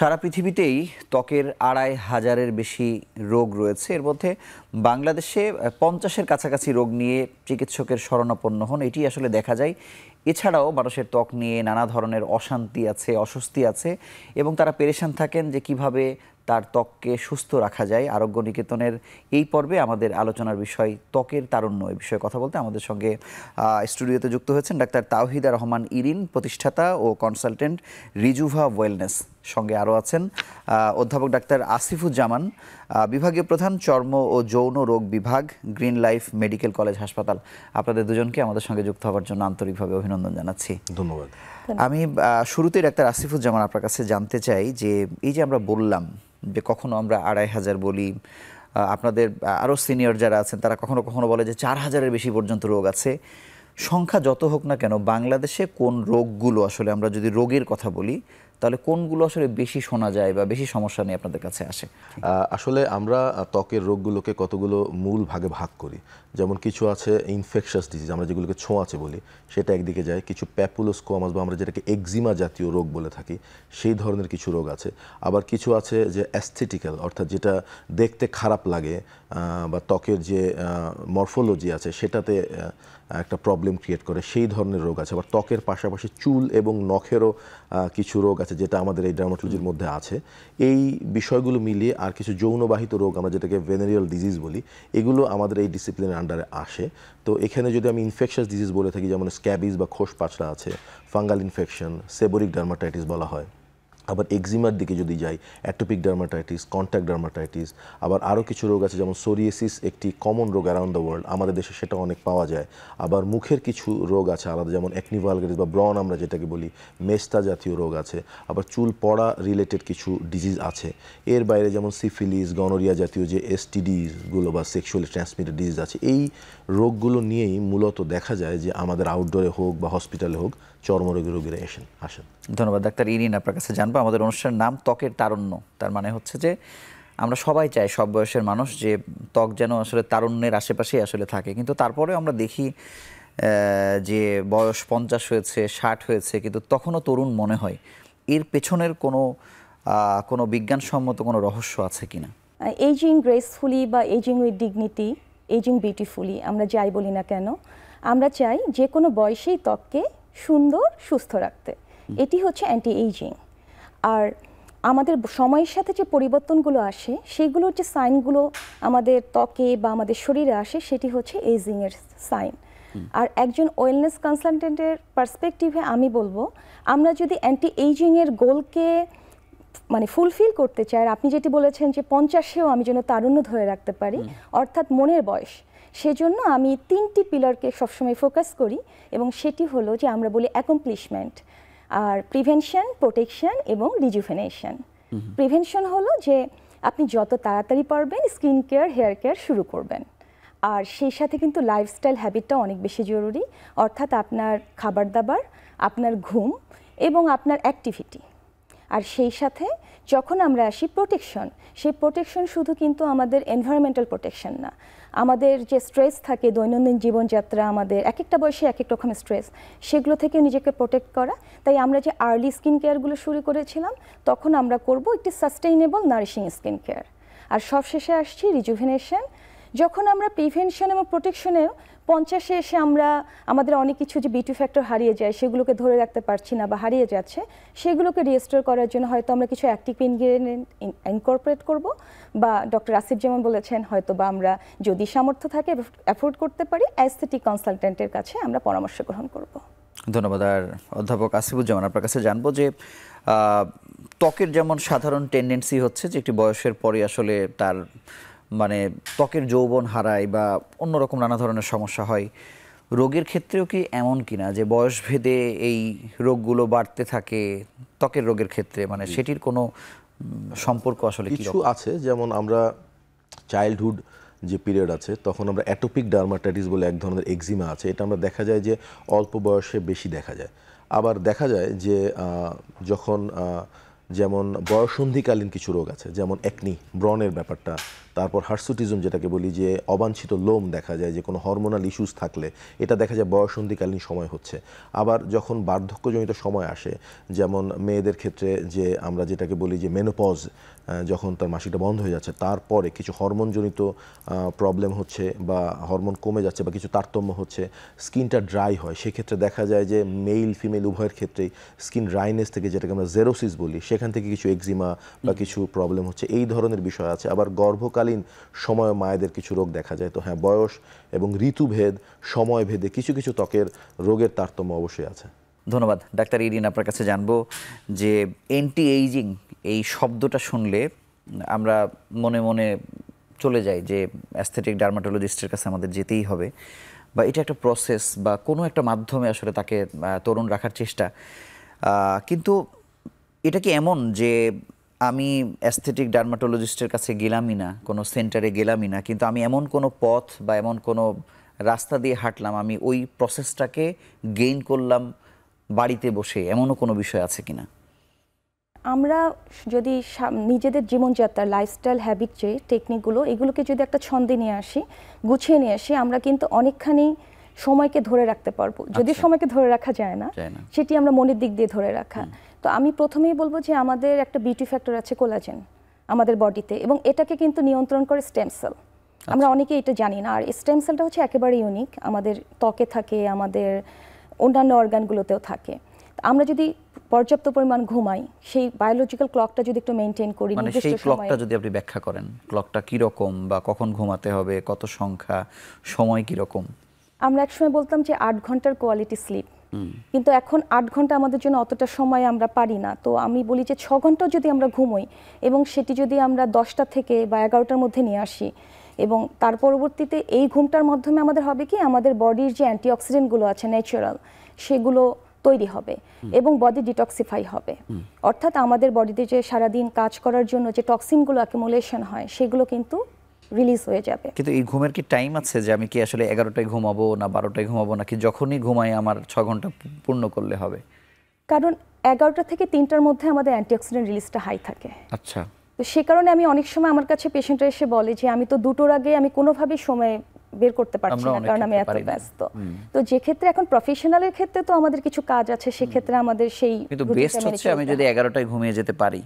সারা পৃথিবীতেই ত্বকের ২,৫০০-এর বেশি রোগ রয়েছে। এর মধ্যে বাংলাদেশে ৫০-এর কাছাকাছি রোগ নিয়ে চিকিৎসকের শরণাপন্ন হন, এটি আসলে দেখা যায়। এছাড়াও মানুষের ত্বক নিয়ে নানা ধরনের অশান্তি আছে, অস্বস্তি আছে এবং তারা পেরেশান থাকেন যে কিভাবে তার ত্বককে সুস্থ রাখা যায়। আরোগ্য নিকেতনের এই পর্বে আমাদের আলোচনার বিষয় ত্বকের তারুণ্য। এই বিষয়ে কথা বলতে আমাদের সঙ্গে স্টুডিওতে যুক্ত হয়েছেন ডাক্তার তাওহিদা রহমান ইরিন, প্রতিষ্ঠাতা ও কনসালটেন্ট রিজুভা ওয়েলনেস। সঙ্গে আরও আছেন অধ্যাপক ডাক্তার আসিফুজ্জামান, বিভাগীয় প্রধান চর্ম ও যৌন রোগ বিভাগ, গ্রিন লাইফ মেডিকেল কলেজ হাসপাতাল। আপনাদের দুজনকে আমাদের সঙ্গে যুক্ত হওয়ার জন্য আন্তরিকভাবে অভিনন্দন জানাচ্ছি। ধন্যবাদ। আমি শুরুতেই ডাক্তার আসিফুজ্জামান আপনার কাছে জানতে চাই যে এই যে আমরা বললাম যে কখনো আমরা ২,৫০০ বলি, আপনাদের আরও সিনিয়র যারা আছেন তারা কখনো কখনো বলে যে ৪,০০০-এর বেশি পর্যন্ত রোগ আছে। সংখ্যা যত হোক না কেন, বাংলাদেশে কোন রোগগুলো আসলে, আমরা যদি রোগের কথা বলি তাহলে কোনগুলো আসলে বেশি শোনা যায় বা বেশি সমস্যা নিয়ে আপনাদের কাছে আসে? আসলে আমরা ত্বকের রোগগুলোকে কতগুলো মূল ভাগে ভাগ করি। যেমন কিছু আছে ইনফেকশাস ডিজিজ, আমরা যেগুলোকে ছোঁয়াচে বলি, সেটা একদিকে যায়। কিছু প্যাপুলোস্কোমাস বা আমরা যেটাকে এক্সিমা জাতীয় রোগ বলে থাকি, সেই ধরনের কিছু রোগ আছে। আবার কিছু আছে যে অ্যাস্থেটিক্যাল, অর্থাৎ যেটা দেখতে খারাপ লাগে বা ত্বকের যে মরফোলজি আছে সেটাতে একটা প্রবলেম ক্রিয়েট করে, সেই ধরনের রোগ আছে। আবার ত্বকের পাশাপাশি চুল এবং নখেরও কিছু রোগ আছে যেটা আমাদের এই ডার্মাটোলজির মধ্যে আছে। এই বিষয়গুলো মিলিয়ে আর কিছু যৌনবাহিত রোগ, আমরা যেটাকে ভেনেরিয়াল ডিজিজ বলি, এগুলো আমাদের এই ডিসিপ্লিনের আন্ডারে আসে। তো এখানে যদি আমি ইনফেকশাস ডিজিজ বলে থাকি, যেমন স্ক্যাবিজ বা খোস পাচড়া আছে, ফাঙ্গাল ইনফেকশন, সেবোরিক ডার্মাটাইটিস বলা হয়। আবার এক্সিমার দিকে যদি যাই, অ্যাটোপিক ডার্মাটাইটিস, কন্ট্যাক্ট ডার্মাটাইটিস। আবার আরও কিছু রোগ আছে যেমন সোরিয়েসিস, একটি কমন রোগ অ্যারাউন্ড দ্য ওয়ার্ল্ড, আমাদের দেশে সেটা অনেক পাওয়া যায়। আবার মুখের কিছু রোগ আছে আলাদা, যেমন অ্যাকনি ভালগারিস বা ব্রন আমরা যেটাকে বলি, মেস্তা জাতীয় রোগ আছে। আবার চুল পড়া রিলেটেড কিছু ডিজিজ আছে। এর বাইরে যেমন সিফিলিস, গনোরিয়া জাতীয় যে এসটিডিগুলো বা সেক্সুয়ালি ট্রান্সমিটেড ডিজিজ আছে, এই রোগগুলো নিয়েই মূলত দেখা যায় যে আমাদের আউটডোরে হোক বা হসপিটালে হোক চর্মরোগের রোগীরা আসেন। ধন্যবাদ ডাক্তার ইরিন। আপনার কাছে জানবো, আমাদের অনুষ্ঠানের নাম ত্বকের তারুণ্য। তার মানে হচ্ছে যে আমরা সবাই চাই, সব বয়সের মানুষ, যে ত্বক যেন আসলে তারুণ্যের আশেপাশেই আসলে থাকে। কিন্তু তারপরেও আমরা দেখি যে বয়স ৫০ হয়েছে, ৬০ হয়েছে, কিন্তু তখনও তরুণ মনে হয়। এর পেছনের কোনো বিজ্ঞানসম্মত কোনো রহস্য আছে কিনা? এজিং গ্রেসফুলি বা aging with dignity, aging beautifully, আমরা যাই বলি না কেন, আমরা চাই যে কোনো বয়সেই ত্বককে সুন্দর সুস্থ রাখতে। এটি হচ্ছে অ্যান্টি এইজিং। আর আমাদের সময়ের সাথে যে পরিবর্তনগুলো আসে, সেগুলোর যে সাইনগুলো আমাদের ত্বকে বা আমাদের শরীরে আসে, সেটি হচ্ছে এইজিংয়ের সাইন। আর একজন ওয়েলনেস কনসালটেন্টের পার্সপেক্টিভে আমি বলবো, আমরা যদি অ্যান্টি এইজিংয়ের গোলকে ফুলফিল করতে চাই, আর আপনি যেটি বলেছেন যে ৫০-এও আমি যেন তারুণ্য ধরে রাখতে পারি, অর্থাৎ মনের বয়স, সেজন্য আমি 3টি পিলারকে সবসময় ফোকাস করি। এবং সেটি হলো যে আমরা বলি অ্যাকমপ্লিশমেন্ট, আর প্রিভেনশন, প্রোটেকশন এবং রিজুভেনেশন। প্রিভেনশন হলো যে আপনি যত তাড়াতাড়ি পারবেন স্কিন কেয়ার, হেয়ার কেয়ার শুরু করবেন। আর সেই সাথে কিন্তু লাইফস্টাইল হ্যাবিটটা অনেক বেশি জরুরি, অর্থাৎ আপনার খাবার দাবার, আপনার ঘুম এবং আপনার অ্যাক্টিভিটি। আর সেই সাথে যখন আমরা আসি প্রোটেকশন, সেই প্রোটেকশন শুধু কিন্তু আমাদের এনভায়রনমেন্টাল প্রোটেকশন না, আমাদের যে স্ট্রেস থাকে দৈনন্দিন জীবনযাত্রা, আমাদের এক একটা বয়সে এক এক রকমের স্ট্রেস, সেগুলো থেকে নিজেকে প্রোটেক্ট করা। তাই আমরা যে আর্লি স্কিন কেয়ারগুলো শুরু করেছিলাম, তখন আমরা করব একটি সাস্টেইনেবল নারিশিং স্কিন কেয়ার। আর সবশেষে আসছি রিজুভেনেশন। যখন আমরা প্রিভেনশন এবং প্রোটেকশনেও ৫০-এ এসে আমরা আমাদের অনেক কিছু যে বিউটি ফ্যাক্টর হারিয়ে যায়, সেগুলোকে ধরে রাখতে পারছি না বা হারিয়ে যাচ্ছে, সেগুলোকে রিস্টোর করার জন্য হয়তো আমরা কিছু অ্যাক্টিভ ইনগ্রেডিয়েন্ট ইনকর্পোরেট করব, বা ডক্টর আসিফ যেমন বলেছেন, হয়তো বা আমরা যদি সামর্থ্য থাকে, অ্যাফোর্ড করতে পারি, অ্যাস্থেটিক কনসালটেন্টের কাছে আমরা পরামর্শ গ্রহণ করব। ধন্যবাদ। আর অধ্যাপক আসিফুজ্জামান, আপনার কাছে জানবো যে ত্বকের যেমন সাধারণ টেন্ডেন্সি হচ্ছে যে একটি বয়সের পরে আসলে তার ত্বকের যৌবন হারায় বা অন্যরকম নানা ধরনের সমস্যা হয়, রোগের ক্ষেত্রেও কি এমন কিনা যে বয়স ভেদে এই রোগগুলো বাড়তে থাকে ত্বকের রোগের ক্ষেত্রে? সেটির কোনো সম্পর্ক আসলে কিছু আছে। যেমন আমরা চাইল্ডহুড যে পিরিয়ড আছে, তখন আমরা অ্যাটোপিক ডার্মাটাইটিস বলে এক ধরনের এক্সিমা আছে, এটা আমরা দেখা যায় যে অল্প বয়সে বেশি দেখা যায়। আবার দেখা যায় যে যখন যেমন বয়সন্ধিকালীন কিছু রোগ আছে, যেমন অ্যাকনি, ব্রনের ব্যাপারটা, তারপর হার্সুটিজম যেটাকে বলি, যে অবাঞ্ছিত লোম দেখা যায়, যে কোনো হরমোনাল ইস্যুস থাকলে এটা দেখা যায় বয়সন্ধিকালীন সময় হচ্ছে। আবার যখন বার্ধক্যজনিত সময় আসে, যেমন মেয়েদের ক্ষেত্রে যে আমরা যেটাকে বলি যে মেনোপজ, যখন তার মাসিকটা বন্ধ হয়ে যাচ্ছে, তারপরে কিছু হরমোনজনিত প্রবলেম হচ্ছে বা হরমোন কমে যাচ্ছে বা কিছু তারতম্য হচ্ছে, স্কিনটা ড্রাই হয়, সেক্ষেত্রে দেখা যায় যে মেল ফিমেল উভয়ের ক্ষেত্রেই স্কিন ড্রাইনেস থেকে, যেটাকে আমরা জেরোসিস বলি, সেখান থেকে কিছু এক্সিমা বা কিছু প্রবলেম হচ্ছে, এই ধরনের বিষয় আছে। আবার গর্ভকালীন সময় মায়েদের কিছু রোগ দেখা যায়। তো হ্যাঁ, বয়স এবং ঋতুভেদ, সময় ভেদে কিছু কিছু ত্বকের রোগের তারতম্য অবশ্যই আছে। ধন্যবাদ ডাক্তার ইরিন। আপনার কাছে জানবো যে অ্যান্টি এইজিং এই শব্দটা শুনলে আমরা মনে মনে চলে যাই যে অ্যাস্থেটিক ডার্মাটোলজিস্টের কাছে আমাদের যেতেই হবে, বা এটা একটা প্রসেস বা কোনো একটা মাধ্যমে আসলে তাকে তরুণ রাখার চেষ্টা। কিন্তু এটা কি এমন যে আমি অ্যাস্থেটিক ডার্মাটোলজিস্টের কাছে গেলামই না, কোনো সেন্টারে গেলামই না, কিন্তু আমি এমন কোনো পথ বা এমন কোনো রাস্তা দিয়ে হাঁটলাম, আমি ওই প্রসেসটাকে গেইন করলাম বাড়িতে বসে, এমনও কোনো বিষয় আছে কিনা? আমরা যদি নিজেদের জীবনযাত্রার লাইফস্টাইল হ্যাবিট যে টেকনিকগুলো, এগুলোকে যদি একটা ছন্দে নিয়ে আসি, গুছিয়ে নিয়ে আসি, আমরা কিন্তু অনেকখানি সময়কে ধরে রাখতে পারবো। যদি সময়কে ধরে রাখা যায় না, সেটি আমরা মনের দিক দিয়ে ধরে রাখা। তো আমি প্রথমেই বলবো যে আমাদের একটা বিউটি ফ্যাক্টর আছে কোলাজেন আমাদের বডিতে, এবং এটাকে কিন্তু নিয়ন্ত্রণ করে স্টেম সেল। আমরা অনেকে এটা জানি না। আর স্টেম সেলটা হচ্ছে একেবারে ইউনিক, আমাদের ত্বকে থাকে, আমাদের অন্যান্য অর্গানগুলোতেও থাকে। আমরা যদি পর্যাপ্ত পরিমাণ ঘুমাই, সেই বায়োলজিক্যাল ক্লকটা যদি একটু মেনটেন করি, মানে সেই ক্লকটা যদি আপনি ব্যাখ্যা করেন, ক্লকটা কি রকম বা কখন ঘুমাতে হবে, কত সংখ্যা, সময় কি রকম? আমরা একসময় বলতাম যে 8 ঘন্টার কোয়ালিটি স্লিপ, কিন্তু এখন 8 ঘন্টা আমাদের জন্য অতটা সময় আমরা পারি না। তো আমি বলি যে 6 ঘন্টাও যদি আমরা ঘুমোই, এবং সেটি যদি আমরা 10টা থেকে বা 11টার মধ্যে নিয়ে আসি, এবং তার পরবর্তীতে এই ঘুমটার মাধ্যমে আমাদের হবে কি, আমাদের বডির যে অ্যান্টিঅক্সিডেন্টগুলো আছে ন্যাচারাল, সেগুলো তৈরি হবে এবং বডি ডিটক্সিফাই হবে। অর্থাৎ আমাদের বডিতে যে সারাদিন কাজ করার জন্য যে টক্সিনগুলো অ্যাকুমুলেশন হয়, সেগুলো কিন্তু রিলিজ হয়ে যাবে। কিন্তু এই ঘুমের কি টাইম আছে, যে আমি কি আসলে 11টায় ঘুমাবো না 12টায় ঘুমাবো, নাকি যখনই ঘুমাই আমার 6 ঘন্টা পূর্ণ করলে হবে? কারণ 11টা থেকে 3টার মধ্যে আমাদের অ্যান্টিঅক্সিডেন্ট রিলিজটা হাই থাকে। আচ্ছা। তো সে কারণে আমি অনেক সময় আমার কাছে পেশেন্টরা এসে বলে যে আমি তো 2টোর আগে আমি কোনোভাবেই সময় বের করতে পারছি না, কারণ আমি এত ব্যস্ত। তো যে ক্ষেত্রে এখন প্রফেশনালের ক্ষেত্রে তো আমাদের কিছু কাজ আছে, সেক্ষেত্রে আমাদের সেই কিন্তু বেস্ট হচ্ছে আমি যদি 11টায় ঘুমিয়ে যেতে পারি।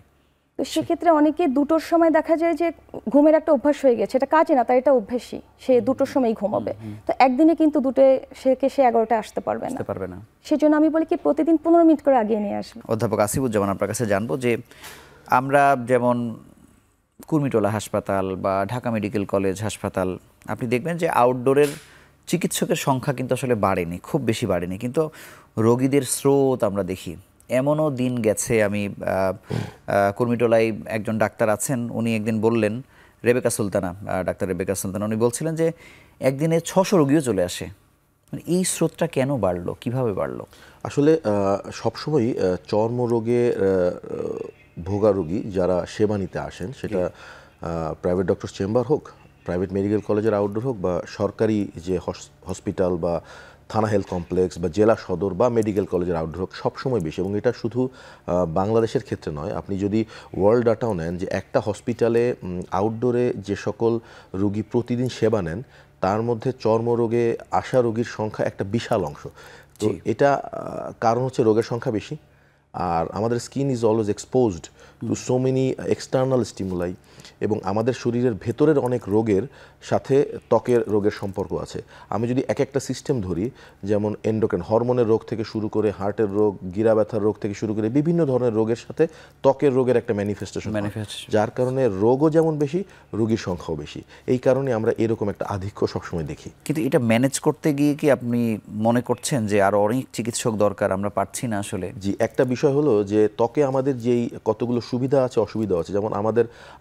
তো সেক্ষেত্রে অনেকে 2টোর সময় দেখা যায় যে ঘুমের একটা অভ্যাস হয়ে গেছে, এটা কাজে না, তার এটা অভ্যাসই, সে 2টোর সময় ঘুমাবে। তো একদিনে কিন্তু 2টোয় সে 11টায় আসতে পারবে না। সেজন্য আমি বলি কি প্রতিদিন 15 মিনিট করে আগিয়ে নিয়ে আসবে। অধ্যাপক আসিফুজ্জামান, আপনার কাছে জানবো যে আমরা যেমন কুর্মিটোলা হাসপাতাল বা ঢাকা মেডিকেল কলেজ হাসপাতাল, আপনি দেখবেন যে আউটডোরের চিকিৎসকের সংখ্যা কিন্তু আসলে বাড়েনি, খুব বেশি বাড়েনি, কিন্তু রোগীদের স্রোত আমরা দেখি। এমনও দিন গেছে, আমি কুর্মিটোলায় একজন ডাক্তার আছেন, উনি একদিন বললেন, রেবেকা সুলতানা, ডাক্তার রেবেকা সুলতানা, উনি বলছিলেন যে একদিনে 600 রোগীও চলে আসে। মানে এই স্রোতটা কেন বাড়লো, কিভাবে বাড়লো? আসলে সবসময়ই চর্মরোগে ভোগা রোগী যারা সেবা নিতে আসেন, সেটা প্রাইভেট ডক্টর চেম্বার হোক, প্রাইভেট মেডিকেল কলেজের আউটডোর হোক, বা সরকারি যে হসপিটাল বা থানা হেলথ কমপ্লেক্স বা জেলা সদর বা মেডিকেল কলেজের আউটডোর হোক, সবসময় বেশি। এবং এটা শুধু বাংলাদেশের ক্ষেত্রে নয়, আপনি যদি ওয়ার্ল্ড ডাটাও নেন, যে একটা হসপিটালে আউটডোরে যে সকল রোগী প্রতিদিন সেবা নেন, তার মধ্যে চর্মরোগে আসা রোগীর সংখ্যা একটা বিশাল অংশ। তো এটা কারণ হচ্ছে রোগের সংখ্যা বেশি, আর আমাদের skin is always exposed to so many external stimuli, এবং আমাদের শরীরের ভেতরের অনেক রোগের সাথে ত্বকের রোগের সম্পর্ক আছে। আমি যদি এক একটা সিস্টেম ধরি, যেমন এন্ডোক্রাইন হরমোনের রোগ থেকে শুরু করে হার্টের রোগ, গিরা ব্যথার রোগ থেকে শুরু করে বিভিন্ন ধরনের রোগের সাথে ত্বকের রোগের একটা ম্যানিফেস্টেশন, যার কারণে রোগও যেমন বেশি, রোগীর সংখ্যাও বেশি। এই কারণে আমরা এরকম একটা আধিক্য সবসময় দেখি। কিন্তু এটা ম্যানেজ করতে গিয়ে কি আপনি মনে করছেন যে আরো অনেক চিকিৎসক দরকার, আমরা পারছি না আসলে? জি, একটা বিষয় হলো যে ত্বকে আমাদের যেই কতগুলো সুবিধা আছে, অসুবিধা আছে। যেমন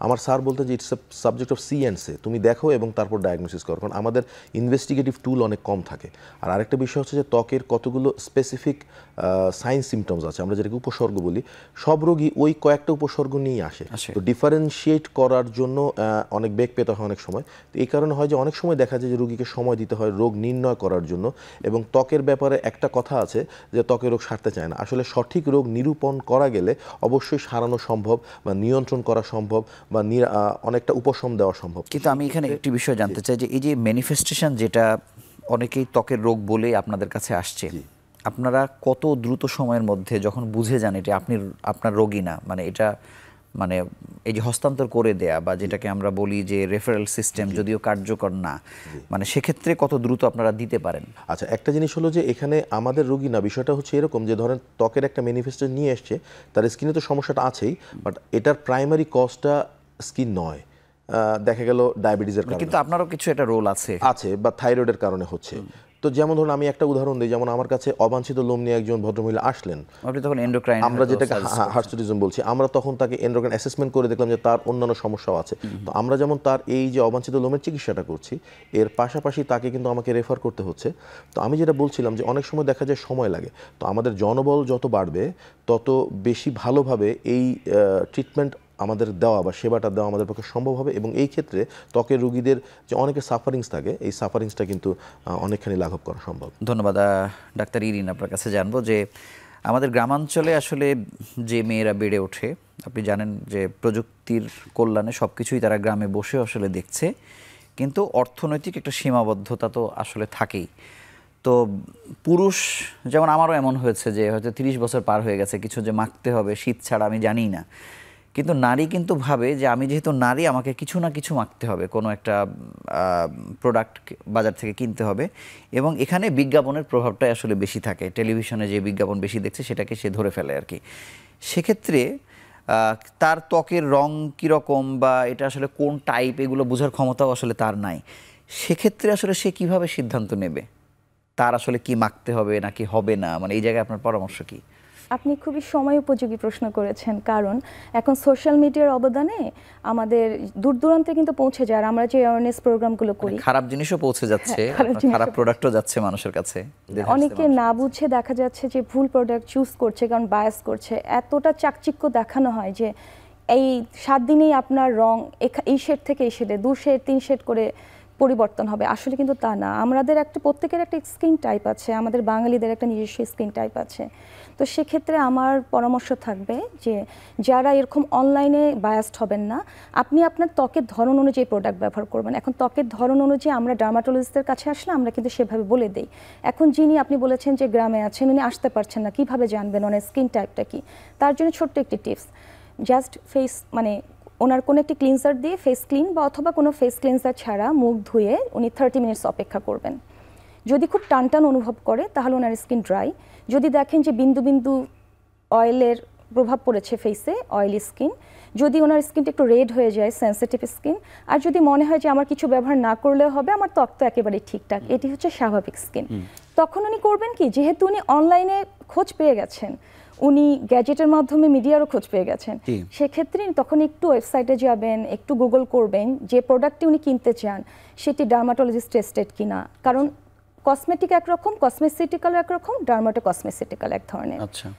আমার স্যার বলতেন যে it's a subject of see and say, তুমি দেখো এবং তারপর ডায়াগনোসিস করো, কারণ আমাদের ইনভেস্টিগেটিভ টুল অনেক কম থাকে। আর আরেকটা বিষয় হচ্ছে যে ত্বকের কতগুলো স্পেসিফিক সাইন সিমটমস আছে, আমরা যেটাকে উপসর্গ বলি। সব রোগী ওই কয়েকটা উপসর্গ নিয়েই আসে, তো ডিফারেন্সিয়েট করার জন্য অনেক বেগ পেতে হয় অনেক সময়। তো এই কারণে হয় যে অনেক সময় দেখা যায় যে রোগীকে সময় দিতে হয় রোগ নির্ণয় করার জন্য। এবং ত্বকের ব্যাপারে একটা কথা আছে যে ত্বকের রোগ সারতে চায় না, আসলে সঠিক রোগ নিরূপণ করা গেলে অবশ্যই সারানো সম্ভব বা নিয়ন্ত্রণ করা সম্ভব বা অনেকটা উপশম দেওয়া সম্ভব। কিন্তু আমি এখানে একটি বিষয় জানতে চাই যে এই যে ম্যানিফেস্টেশন, যেটা অনেকেই ত্বকের রোগ বলে আপনাদের কাছে আসছে, আপনারা কত দ্রুত সময়ের মধ্যে যখন বুঝে যান এটা আপনার রোগী না, মানে এটা মানে এই যে হস্তান্তর করে দেয়া বা যেটাকে আমরা বলি যে রেফারেল সিস্টেম যদিও কার্যকর না, মানে সেক্ষেত্রে কত দ্রুত আপনারা দিতে পারেন? আচ্ছা, একটা জিনিস হলো যে এখানে আমাদের রোগী না, বিষয়টা হচ্ছে এরকম যে ধরেন ত্বকের একটা ম্যানিফেস্টেশন নিয়ে এসছে, তার স্কিনে তো সমস্যাটা আছেই, বাট এটার প্রাইমারি কজটা স্কিন নয়, দেখা গেল ডায়াবেটিসের কারণে, কিন্তু আপনারও কিছু একটা রোল আছে বা থাইরয়েডের কারণে হচ্ছে। তো যেমন ধরুন আমি একটা উদাহরণ দিই, যেমন আমার কাছে অবাঞ্ছিত লোম নিয়ে একজন ভদ্রমহিলা আসলেন, আপনি তখন এন্ডোক্রাইন, আমরা যেটাকে হার্সুটিজম বলছি, আমরা তখন তাকে এন্ডোক্রাইন অ্যাসেসমেন্ট করে দেখলাম যে তার অন্যান্য সমস্যাও আছে। তো আমরা যেমন তার এই যে অবাঞ্ছিত লোমের চিকিৎসাটা করছি, এর পাশাপাশি তাকে কিন্তু আমাকে রেফার করতে হচ্ছে। তো আমি যেটা বলছিলাম যে অনেক সময় দেখা যায় সময় লাগে, তো আমাদের জনবল যত বাড়বে তত বেশি ভালোভাবে এই ট্রিটমেন্ট আমাদের দেওয়া বা সেবাটা দেওয়া আমাদের পক্ষে সম্ভব হবে, এবং এই ক্ষেত্রে ত্বকের রোগীদের যে অনেকের সাফারিংস থাকে, এই সাফারিংসটা কিন্তু অনেকখানি লাঘব করা সম্ভব। ধন্যবাদ। ডাক্তার ইরিন, আপনার কাছে জানবো যে আমাদের গ্রামাঞ্চলে আসলে যে মেয়েরা বেড়ে ওঠে, আপনি জানেন যে প্রযুক্তির কল্যাণে সব কিছুই তারা গ্রামে বসে আসলে দেখছে, কিন্তু অর্থনৈতিক একটা সীমাবদ্ধতা তো আসলে থাকেই। তো পুরুষ, যেমন আমারও এমন হয়েছে যে হয়তো 30 বছর পার হয়ে গেছে, কিছু যে মাখতে হবে শীত ছাড়া আমি জানি না, কিন্তু নারী কিন্তু ভাবে যে আমি যেহেতু নারী আমাকে কিছু না কিছু মাখতে হবে, কোনো একটা প্রোডাক্ট বাজার থেকে কিনতে হবে, এবং এখানে বিজ্ঞাপনের প্রভাবটাই আসলে বেশি থাকে। টেলিভিশনে যে বিজ্ঞাপন বেশি দেখছে সেটাকে সে ধরে ফেলে আর কি। সেক্ষেত্রে তার ত্বকের রং কীরকম বা এটা আসলে কোন টাইপ, এগুলো বোঝার ক্ষমতাও আসলে তার নাই। সেক্ষেত্রে আসলে সে কিভাবে সিদ্ধান্ত নেবে তার আসলে কি মাখতে হবে নাকি হবে না, মানে এই জায়গায় আপনার পরামর্শ কি? আপনি খুবই সময় উপযোগী প্রশ্ন করেছেন, কারণ এখন সোশ্যাল মিডিয়ার অবদানে আমাদের দূর দূরান্তে কিন্তু পৌঁছে যায়। আর আমরা যে অ্যাওয়ারনেস প্রোগ্রামগুলো করি, খারাপ জিনিসও পৌঁছে যাচ্ছে, খারাপ প্রোডাক্টও যাচ্ছে মানুষের কাছে। অনেকে না বুঝে দেখা যাচ্ছে যে ভুল প্রোডাক্ট চুজ করছে, কারণ বায়াস করছে। এতটা চাকচিক্য দেখানো হয় যে এই 7 দিনেই আপনার রং এই শেড থেকে এই শেডে 2 শেড 3 শেড করে পরিবর্তন হবে। আসলে কিন্তু তা না। আমাদের প্রত্যেকের একটা স্কিন টাইপ আছে, আমাদের বাঙালিদের একটা নিজস্ব স্কিন টাইপ আছে। তো সেক্ষেত্রে আমার পরামর্শ থাকবে যে যারা এরকম অনলাইনে বায়াসড হবেন না, আপনি আপনার ত্বকের ধরন অনুযায়ী প্রোডাক্ট ব্যবহার করবেন। এখন ত্বকের ধরন অনুযায়ী আমরা ডার্মাটোলজিস্টের কাছে আসলে আমরা কিন্তু সেভাবে বলে দিই। এখন যিনি আপনি বলেছেন যে গ্রামে আছেন, উনি আসতে পারছেন না, কিভাবে জানবেন ওনার স্কিন টাইপটা কি? তার জন্য ছোট্ট একটি টিপস, জাস্ট ফেস মানে ওনার কোনো একটি ক্লিনজার দিয়ে ফেস ক্লিন বা অথবা কোনো ফেস ক্লিনজার ছাড়া মুখ ধুয়ে উনি 30 মিনিটস অপেক্ষা করবেন। যদি খুব টান অনুভব করে তাহলে ওনার স্কিন ড্রাই। যদি দেখেন যে বিন্দু বিন্দু অয়েলের প্রভাব পড়েছে ফেসে, অয়েলি স্কিন, যদি ওনার স্কিনটা একটু রেড হয়ে যায়, সেন্সিটিভ স্কিন, আর যদি মনে হয় যে আমার কিছু ব্যবহার না করলেও হবে, আমার ত্বক তো একেবারেই ঠিকঠাক, এটি হচ্ছে স্বাভাবিক স্কিন, তখন উনি করবেন কি, যেহেতু উনি অনলাইনে খোঁজ পেয়ে গেছেন, উনি গ্যাজেটের মাধ্যমে মিডিয়ারও খোঁজ পেয়ে গেছেন, সেক্ষেত্রে তখন একটু ওয়েবসাইটে যাবেন, একটু গুগল করবেন যে প্রোডাক্টটি উনি কিনতে চান সেটি ডার্মাটোলজিস্ট টেস্টেড কিনা। কারণ কসমেটিক একরকম, কসমেসিটিক্যাল একরকম, ডার্মাটো কসমেসিটিক্যাল এক ধরনের।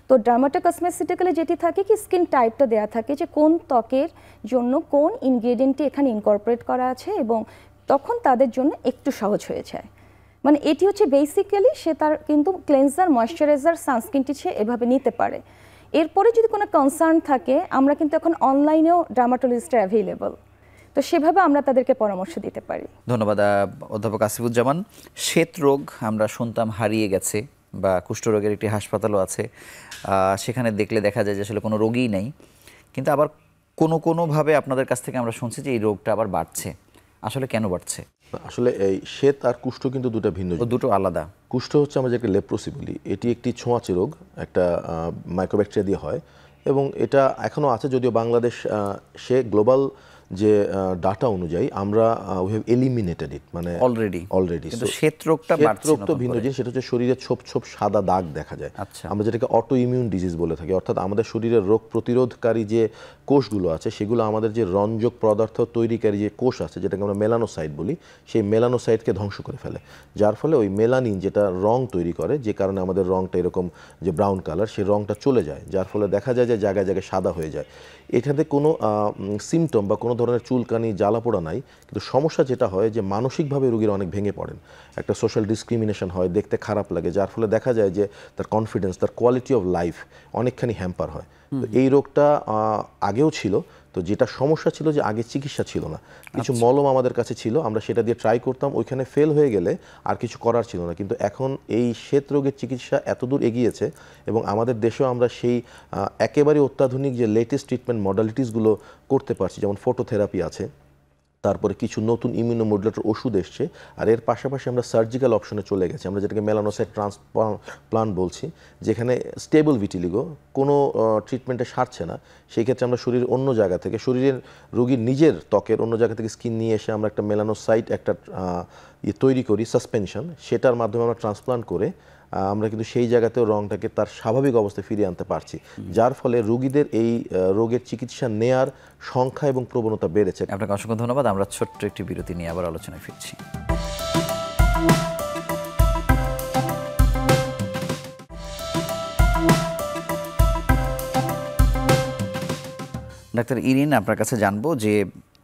তো ডার্মাটো কসমেসিটিক্যালে যেটি থাকে কি, স্কিন টাইপটা দেওয়া থাকে যে কোন ত্বকের জন্য কোন ইনগ্রেডিয়েন্টটি এখানে ইনকর্পোরেট করা আছে, এবং তখন তাদের জন্য একটু সহজ হয়ে যায়। মানে এটি হচ্ছে বেসিক্যালি সে তার কিন্তু ক্লেন্সার, ময়শ্চারাইজার, সানস্ক্রিনটি সে এভাবে নিতে পারে। এরপরে যদি কোনো কনসার্ন থাকে, আমরা কিন্তু এখন অনলাইনেও ডার্মাটোলজিস্টরা অ্যাভেলেবল, তো সেভাবে আমরা তাদেরকে পরামর্শ দিতে পারি। ধন্যবাদ অধ্যাপক আসিফুজ্জামান। শ্বেত রোগ আমরা শুনতাম হারিয়ে গেছে, বা কুষ্ঠরোগের একটি হাসপাতালও আছে, সেখানে দেখলে দেখা যায় যে আসলে কোনো রোগীই নেই, কিন্তু আবার কোনোভাবে আপনাদের কাছ থেকে আমরা শুনছি যে এই রোগটা আবার বাড়ছে। আসলে কেন বাড়ছে? আসলে এই শ্বেত আর কুষ্ঠ কিন্তু দুটো আলাদা। কুষ্ঠ হচ্ছে আমরা যেটা লেপ্রোসি বলি, এটি একটি ছোঁয়াচে রোগ, একটা মাইক্রোব্যাকটেরিয়া দিয়ে হয়, এবং এটা এখনও আছে, যদিও বাংলাদেশ সে গ্লোবাল যে ডাটা অনুযায়ী আমরা উই হ্যাভ এলিমিনেটেড ইট, মানে অলরেডি। কিন্তু শ্বেত রোগটা তো ভিন্ন জিনিস, সেটা হচ্ছে শরীরে ছোপ ছোপ সাদা দাগ দেখা যায়, আমরা যেটাকে অটো ইমিউন ডিজিজ বলে থাকি, অর্থাৎ আমাদের শরীরের রোগ প্রতিরোধকারী যে কোষগুলো আছে সেগুলো আমাদের যে রঞ্জক পদার্থ তৈরিকারী যে কোষ আছে যেটাকে আমরা মেলানোসাইট বলি, সেই মেলানোসাইটকে ধ্বংস করে ফেলে, যার ফলে ওই মেলানিন যেটা রং তৈরি করে, যে কারণে আমাদের রংটা এরকম যে ব্রাউন কালার, সেই রংটা চলে যায়, যার ফলে দেখা যায় যে জায়গায় জায়গায় সাদা হয়ে যায়। এটাতে কোনো সিমটম বা কোনো ধরনের চুলকানি জ্বালাপোড়া নাই, কিন্তু সমস্যা যেটা হয় যে মানসিকভাবে রোগীরা অনেক ভেঙে পড়েন, একটা সোশ্যাল ডিসক্রিমিনেশন হয়, দেখতে খারাপ লাগে, যার ফলে দেখা যায় যে তার কনফিডেন্স, তার কোয়ালিটি অফ লাইফ অনেকখানি হ্যাম্পার হয়। তো এই রোগটা আগেও ছিল, তো যেটা সমস্যা ছিল যে আগে চিকিৎসা ছিল না, কিছু মলম আমাদের কাছে ছিল, আমরা সেটা দিয়ে ট্রাই করতাম, ওইখানে ফেল হয়ে গেলে আর কিছু করার ছিল না। কিন্তু এখন এই শ্বেত রোগের চিকিৎসা এতদূর এগিয়েছে এবং আমাদের দেশেও আমরা সেই একেবারে অত্যাধুনিক যে লেটেস্ট ট্রিটমেন্ট মডালিটিসগুলো করতে পারছি, যেমন ফটোথেরাপি আছে, তারপরে কিছু নতুন ইমিউনোমডুলেটর ওষুধ এসছে, আর এর পাশাপাশি আমরা সার্জিক্যাল অপশনে চলে গেছি, আমরা যেটাকে মেলানোসাইট ট্রান্সপ্লান্ট বলছি, যেখানে স্টেবল ভিটিলিগো কোনো ট্রিটমেন্টে সারছে না, সেই ক্ষেত্রে আমরা শরীরের অন্য জায়গা থেকে, শরীরের রোগীর নিজের ত্বকের অন্য জায়গা থেকে স্কিন নিয়ে এসে আমরা একটা মেলানোসাইট একটা তৈরি করি সাসপেনশন, সেটার মাধ্যমে আমরা ট্রান্সপ্লান্ট করে আমরা কিন্তু সেই জায়গাতেও রংটাকে তার স্বাভাবিক অবস্থায় ফিরিয়ে আনতে পারছি, যার ফলে রোগীদের এই রোগের চিকিৎসা নেয়ার সংখ্যা এবং প্রবণতা বেড়েছে। আপনাকে অসংখ্য ধন্যবাদ। আমরা ছোট্ট একটি বিরতি নিয়ে আবার আলোচনায় ফিরছি। ডাক্তার ইরিন, আপনার কাছে জানবো যে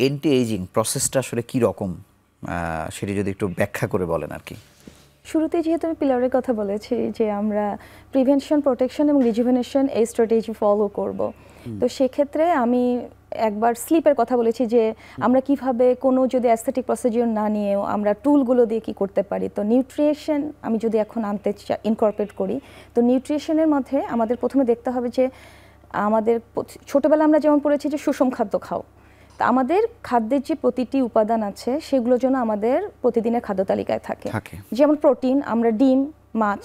এন্টি এজিং প্রসেসটা আসলে কী রকম, সেটি যদি একটু ব্যাখ্যা করে বলেন আর কি। শুরুতে যেহেতু আমি পিলারের কথা বলেছি যে আমরা প্রিভেনশন, প্রোটেকশন এবং রিজুভেনেশন এই স্ট্র্যাটেজি ফলো করব, তো সেক্ষেত্রে আমি একবার স্লিপের কথা বলেছি যে আমরা কিভাবে কোনো যদি অ্যাস্থেটিক প্রসিডিওর না নিয়েও আমরা টুলগুলো দিয়ে কি করতে পারি। তো নিউট্রিশন আমি যদি এখন আনতে ইনকর্পোরেট করি, তো নিউট্রিশনের মধ্যে আমাদের প্রথমে দেখতে হবে যে আমাদের ছোটোবেলা আমরা যেমন পড়েছি যে সুষম খাদ্য খাও, তা আমাদের খাদ্যের যে প্রতিটি উপাদান আছে সেগুলোর জন্য আমাদের প্রতিদিনের খাদ্য তালিকায় থাকে, যেমন প্রোটিন, আমরা ডিম, মাছ,